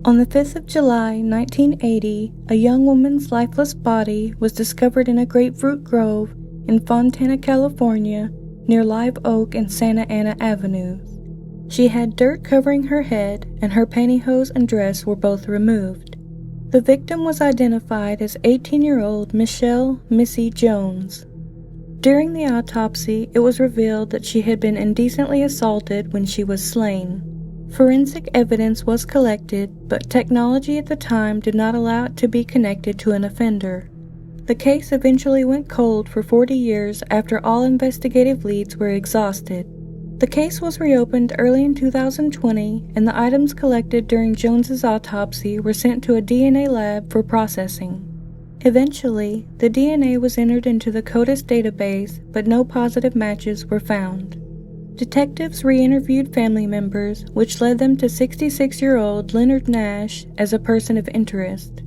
On the 5th of July, 1980, a young woman's lifeless body was discovered in a grapefruit grove in Fontana, California, near Live Oak and Santa Ana Avenues. She had dirt covering her head, and her pantyhose and dress were both removed. The victim was identified as 18-year-old Michelle Missy Jones. During the autopsy, it was revealed that she had been indecently assaulted when she was slain. Forensic evidence was collected, but technology at the time did not allow it to be connected to an offender. The case eventually went cold for 40 years after all investigative leads were exhausted. The case was reopened early in 2020, and the items collected during Jones's autopsy were sent to a DNA lab for processing. Eventually, the DNA was entered into the CODIS database, but no positive matches were found. Detectives re-interviewed family members, which led them to 66-year-old Leonard Nash as a person of interest.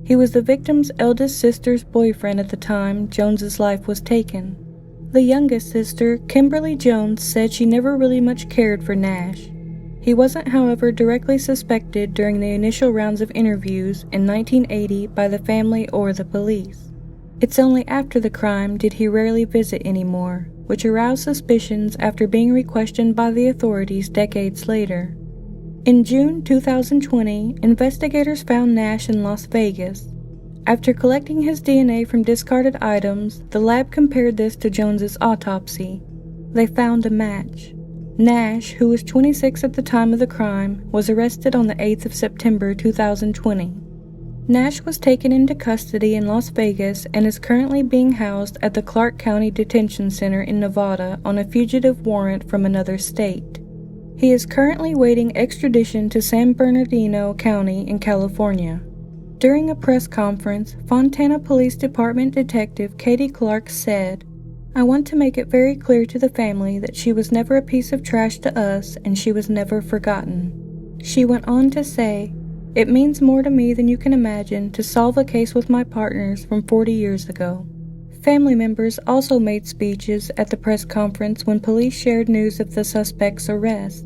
He was the victim's eldest sister's boyfriend at the time Jones's life was taken. The youngest sister, Kimberly Jones, said she never really much cared for Nash. He wasn't, however, directly suspected during the initial rounds of interviews in 1980 by the family or the police. It's only after the crime did he rarely visit anymore, which aroused suspicions after being re-questioned by the authorities decades later. In June 2020, investigators found Nash in Las Vegas. After collecting his DNA from discarded items, the lab compared this to Jones's autopsy. They found a match. Nash, who was 26 at the time of the crime, was arrested on the 8th of September 2020. Nash was taken into custody in Las Vegas and is currently being housed at the Clark County Detention Center in Nevada on a fugitive warrant from another state. He is currently waiting extradition to San Bernardino County in California. During a press conference, Fontana Police Department Detective Katie Clark said, "I want to make it very clear to the family that she was never a piece of trash to us and she was never forgotten." She went on to say, "It means more to me than you can imagine to solve a case with my partners from 40 years ago." Family members also made speeches at the press conference when police shared news of the suspect's arrest.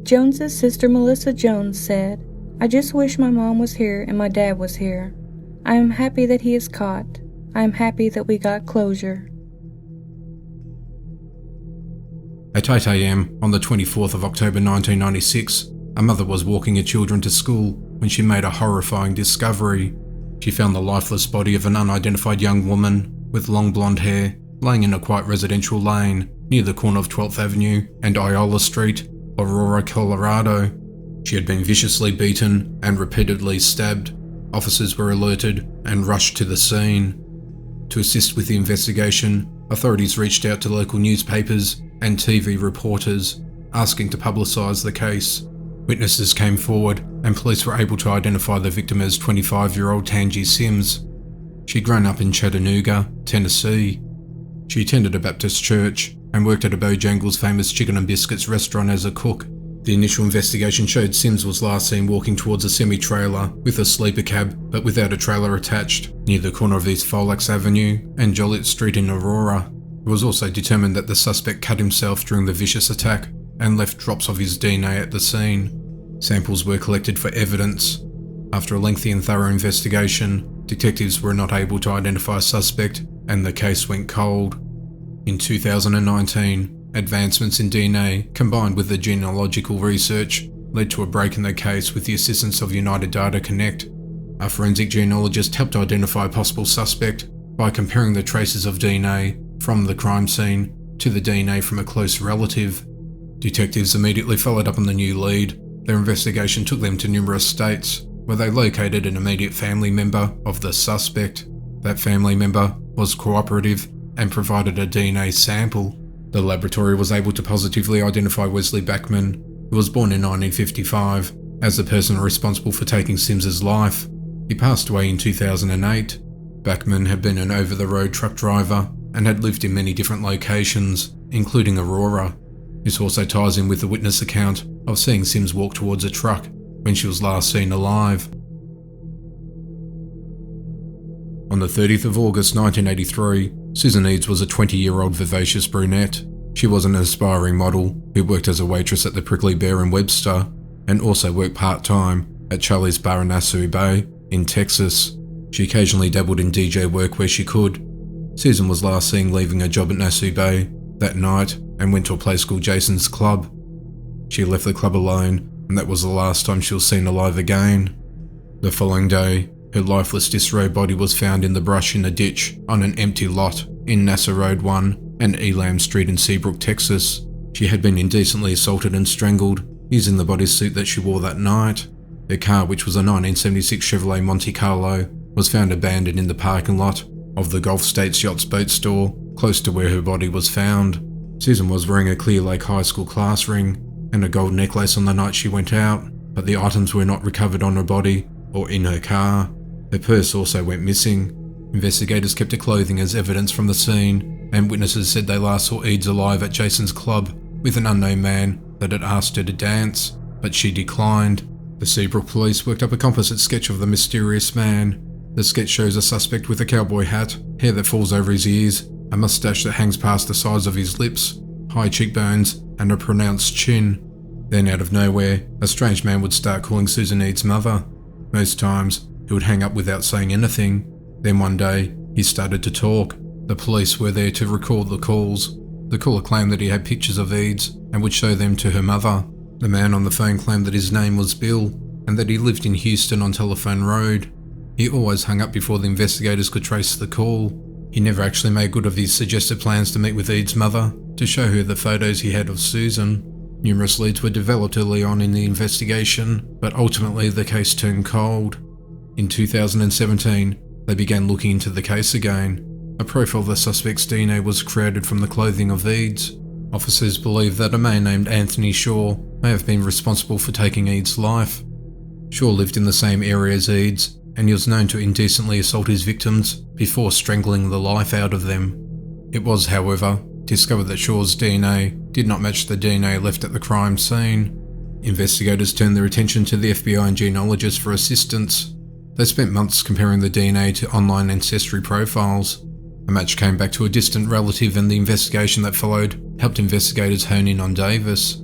Jones's sister Melissa Jones said, "I just wish my mom was here and my dad was here. I am happy that he is caught. I am happy that we got closure." At 8 a.m. on the 24th of October 1996, a mother was walking her children to school when she made a horrifying discovery. She found the lifeless body of an unidentified young woman with long blonde hair laying in a quiet residential lane near the corner of 12th Avenue and Iola Street, Aurora, Colorado. She had been viciously beaten and repeatedly stabbed. Officers were alerted and rushed to the scene. To assist with the investigation, authorities reached out to local newspapers and TV reporters, asking to publicise the case. Witnesses came forward and police were able to identify the victim as 25-year-old Tangie Sims. She'd grown up in Chattanooga, Tennessee. She attended a Baptist church and worked at a Bojangles' famous chicken and biscuits restaurant as a cook. The initial investigation showed Sims was last seen walking towards a semi-trailer with a sleeper cab but without a trailer attached, near the corner of East Folax Avenue and Joliet Street in Aurora. It was also determined that the suspect cut himself during the vicious attack and left drops of his DNA at the scene. Samples were collected for evidence. After a lengthy and thorough investigation, detectives were not able to identify a suspect and the case went cold. In 2019, advancements in DNA, combined with the genealogical research, led to a break in the case with the assistance of United Data Connect. A forensic genealogist helped identify a possible suspect by comparing the traces of DNA from the crime scene to the DNA from a close relative. Detectives immediately followed up on the new lead. Their investigation took them to numerous states, where they located an immediate family member of the suspect. That family member was cooperative and provided a DNA sample. The laboratory was able to positively identify Wesley Backman, who was born in 1955, as the person responsible for taking Sims's life. He passed away in 2008. Backman had been an over-the-road truck driver and had lived in many different locations, including Aurora. This also ties in with the witness account of seeing Sims walk towards a truck when she was last seen alive. On the 30th of August 1983, Susan Eads was a 20-year-old vivacious brunette. She was an aspiring model who worked as a waitress at the Prickly Bear in Webster and also worked part-time at Charlie's Bar in Nassau Bay in Texas. She occasionally dabbled in DJ work where she could. Susan was last seen leaving her job at Nassau Bay that night and went to a place called Jason's Club. She left the club alone, and that was the last time she was seen alive again. The following day, her lifeless disrobed body was found in the brush in a ditch on an empty lot in Nassau Road 1 and Elam Street in Seabrook, Texas. She had been indecently assaulted and strangled using the bodysuit that she wore that night. Her car, which was a 1976 Chevrolet Monte Carlo, was found abandoned in the parking lot of the Gulf States Yachts boat store, close to where her body was found. Susan was wearing a Clear Lake High School class ring and a gold necklace on the night she went out, but the items were not recovered on her body or in her car. Her purse also went missing. Investigators kept her clothing as evidence from the scene, and witnesses said they last saw Eads alive at Jason's club with an unknown man that had asked her to dance, but she declined. The Seabrook police worked up a composite sketch of the mysterious man. The sketch shows a suspect with a cowboy hat, hair that falls over his ears, a mustache that hangs past the sides of his lips, high cheekbones, and a pronounced chin. Then out of nowhere, a strange man would start calling Susan Eads' mother. Most times, he would hang up without saying anything. Then one day, he started to talk. The police were there to record the calls. The caller claimed that he had pictures of Eads and would show them to her mother. The man on the phone claimed that his name was Bill and that he lived in Houston on Telephone Road. He always hung up before the investigators could trace the call. He never actually made good of his suggested plans to meet with Eads' mother to show her the photos he had of Susan. Numerous leads were developed early on in the investigation, but ultimately the case turned cold. In 2017, they began looking into the case again. A profile of the suspect's DNA was created from the clothing of Eads. Officers believe that a man named Anthony Shaw may have been responsible for taking Eads' life. Shaw lived in the same area as Eads, and he was known to indecently assault his victims before strangling the life out of them. It was, however, discovered that Shaw's DNA did not match the DNA left at the crime scene. Investigators turned their attention to the FBI and genealogists for assistance. They spent months comparing the DNA to online ancestry profiles. A match came back to a distant relative, and the investigation that followed helped investigators hone in on Davis.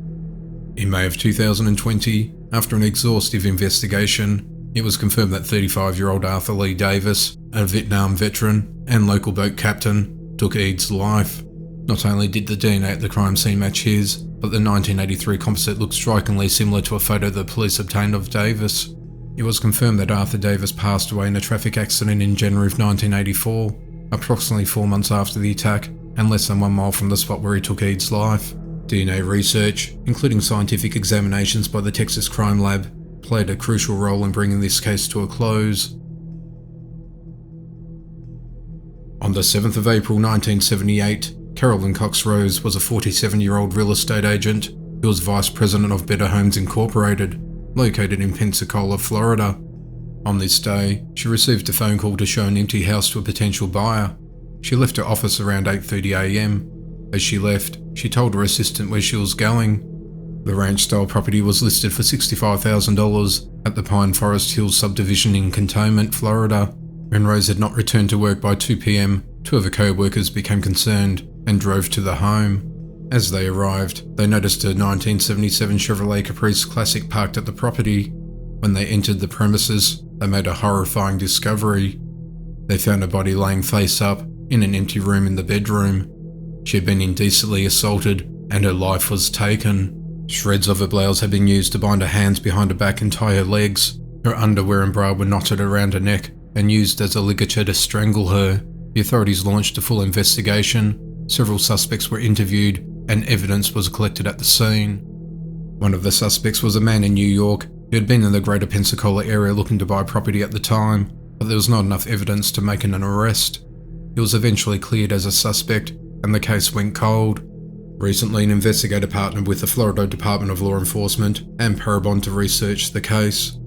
In May of 2020, after an exhaustive investigation, it was confirmed that 35-year-old Arthur Lee Davis, a Vietnam veteran and local boat captain, took Eads' life. Not only did the DNA at the crime scene match his, but the 1983 composite looked strikingly similar to a photo the police obtained of Davis. It was confirmed that Arthur Davis passed away in a traffic accident in January of 1984, approximately 4 months after the attack and less than 1 mile from the spot where he took Eads' life. DNA research, including scientific examinations by the Texas Crime Lab, played a crucial role in bringing this case to a close. On the 7th of April 1978, Carolyn Cox Rose was a 47-year-old real estate agent who was vice president of Better Homes Incorporated, located in Pensacola, Florida. On this day, she received a phone call to show an empty house to a potential buyer. She left her office around 8:30 a.m. As she left, she told her assistant where she was going. The ranch-style property was listed for $65,000 at the Pine Forest Hills subdivision in Cantonment, Florida. When Rose had not returned to work by 2 p.m, two of her co-workers became concerned and drove to the home. As they arrived, they noticed a 1977 Chevrolet Caprice Classic parked at the property. When they entered the premises, they made a horrifying discovery. They found a body laying face up in an empty room in the bedroom. She had been indecently assaulted and her life was taken. Shreds of her blouse had been used to bind her hands behind her back and tie her legs. Her underwear and bra were knotted around her neck and used as a ligature to strangle her. The authorities launched a full investigation. Several suspects were interviewed and evidence was collected at the scene. One of the suspects was a man in New York who had been in the greater Pensacola area looking to buy property at the time, but there was not enough evidence to make an arrest. He was eventually cleared as a suspect and the case went cold. Recently, an investigator partnered with the Florida Department of Law Enforcement and Parabon to research the case.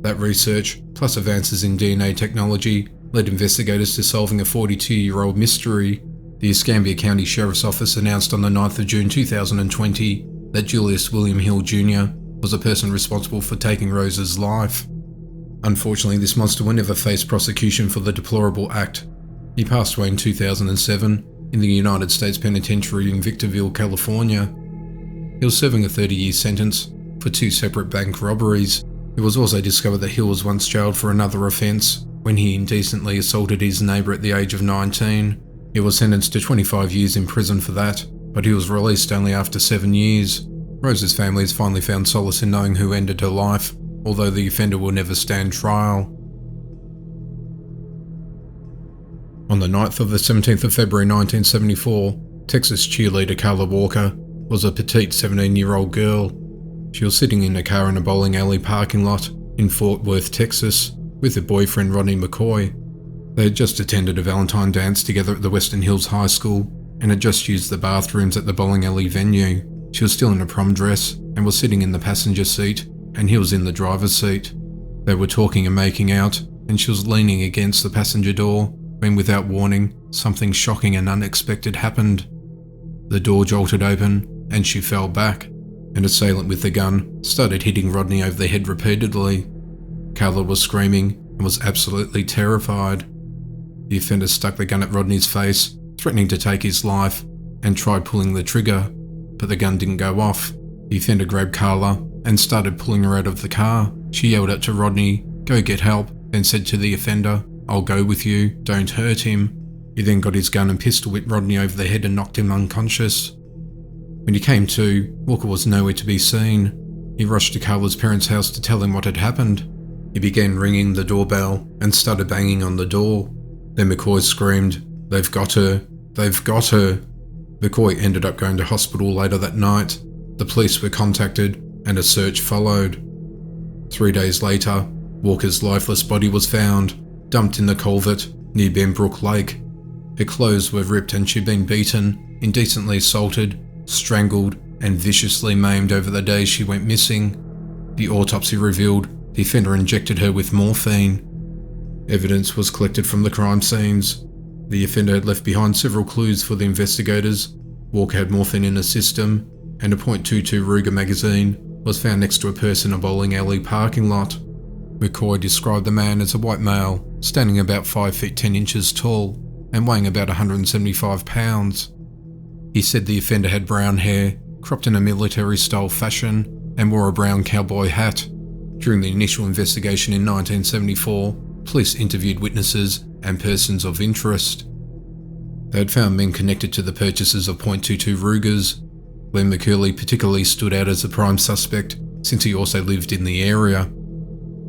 That research, plus advances in DNA technology, led investigators to solving a 42-year-old mystery. The Escambia County Sheriff's Office announced on the 9th of June 2020 that Julius William Hill Jr. was the person responsible for taking Rose's life. Unfortunately, this monster will never face prosecution for the deplorable act. He passed away in 2007 in the United States Penitentiary in Victorville, California. He was serving a 30-year sentence for 2 separate bank robberies. It was also discovered that Hill was once jailed for another offence when he indecently assaulted his neighbour at the age of 19. He was sentenced to 25 years in prison for that, but he was released only after 7 years. Rose's family has finally found solace in knowing who ended her life, although the offender will never stand trial. On the 9th of the 17th of February 1974, Texas cheerleader Carla Walker was a petite 17-year-old girl. She was sitting in a car in a bowling alley parking lot in Fort Worth, Texas, with her boyfriend Rodney McCoy. They had just attended a Valentine dance together at the Western Hills High School and had just used the bathrooms at the bowling alley venue. She was still in a prom dress and was sitting in the passenger seat, and he was in the driver's seat. They were talking and making out, and she was leaning against the passenger door when, without warning, something shocking and unexpected happened. The door jolted open and she fell back. An assailant with the gun started hitting Rodney over the head repeatedly. Carla was screaming and was absolutely terrified. The offender stuck the gun at Rodney's face, threatening to take his life, and tried pulling the trigger, but the gun didn't go off. The offender grabbed Carla and started pulling her out of the car. She yelled out to Rodney, "Go get help," then said to the offender, "I'll go with you, don't hurt him." He then got his gun and pistol whipped Rodney over the head and knocked him unconscious. When he came to, Walker was nowhere to be seen. He rushed to Carla's parents' house to tell them what had happened. He began ringing the doorbell and started banging on the door. Then McCoy screamed, "They've got her! They've got her!" McCoy ended up going to hospital later that night. The police were contacted and a search followed. 3 days later, Walker's lifeless body was found, dumped in the culvert near Benbrook Lake. Her clothes were ripped and she'd been beaten, indecently assaulted, strangled, and viciously maimed over the days she went missing. The autopsy revealed the offender injected her with morphine. Evidence was collected from the crime scenes. The offender had left behind several clues for the investigators. Walker had morphine in her system, and a .22 Ruger magazine was found next to a purse in a bowling alley parking lot. McCoy described the man as a white male, standing about 5 feet 10 inches tall and weighing about 175 pounds. He said the offender had brown hair, cropped in a military-style fashion, and wore a brown cowboy hat. During the initial investigation in 1974, police interviewed witnesses and persons of interest. They had found men connected to the purchases of .22 Rugers. Glenn McCurley particularly stood out as a prime suspect since he also lived in the area.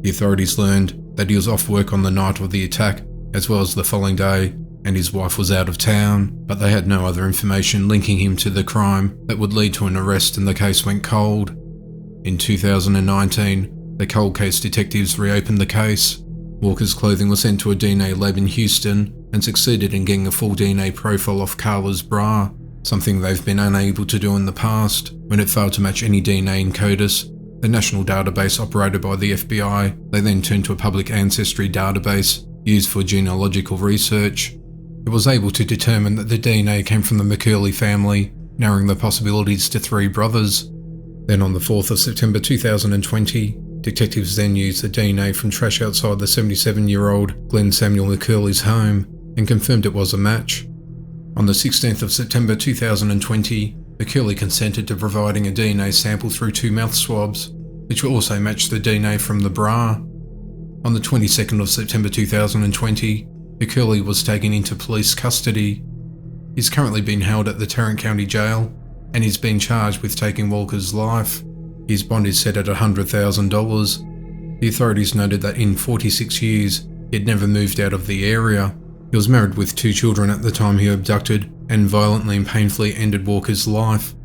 The authorities learned that he was off work on the night of the attack as well as the following day, and his wife was out of town, but they had no other information linking him to the crime that would lead to an arrest, and the case went cold. In 2019, the cold case detectives reopened the case. Walker's clothing was sent to a DNA lab in Houston and succeeded in getting a full DNA profile off Carla's bra, something they've been unable to do in the past. When it failed to match any DNA in CODIS, the national database operated by the FBI, they then turned to a public ancestry database used for genealogical research. It was able to determine that the DNA came from the McCurley family, narrowing the possibilities to 3 brothers. Then on the 4th of September 2020, detectives then used the DNA from trash outside the 77-year-old Glenn Samuel McCurley's home and confirmed it was a match. On the 16th of September 2020, McCurley consented to providing a DNA sample through 2 mouth swabs, which will also match the DNA from the bra. On the 22nd of September 2020, McCurley was taken into police custody. He's currently been held at the Tarrant County Jail, and he's been charged with taking Walker's life. His bond is set at $100,000. The authorities noted that in 46 years, he had never moved out of the area. He was married with 2 children at the time he abducted and violently and painfully ended Walker's life.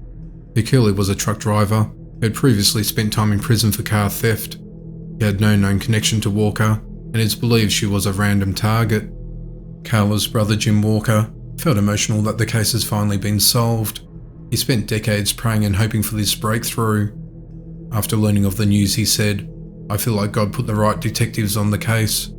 McCurley was a truck driver who had previously spent time in prison for car theft. He had no known connection to Walker, and it's believed she was a random target. Carla's brother Jim Walker felt emotional that the case has finally been solved. He spent decades praying and hoping for this breakthrough. After learning of the news, he said, "I feel like God put the right detectives on the case.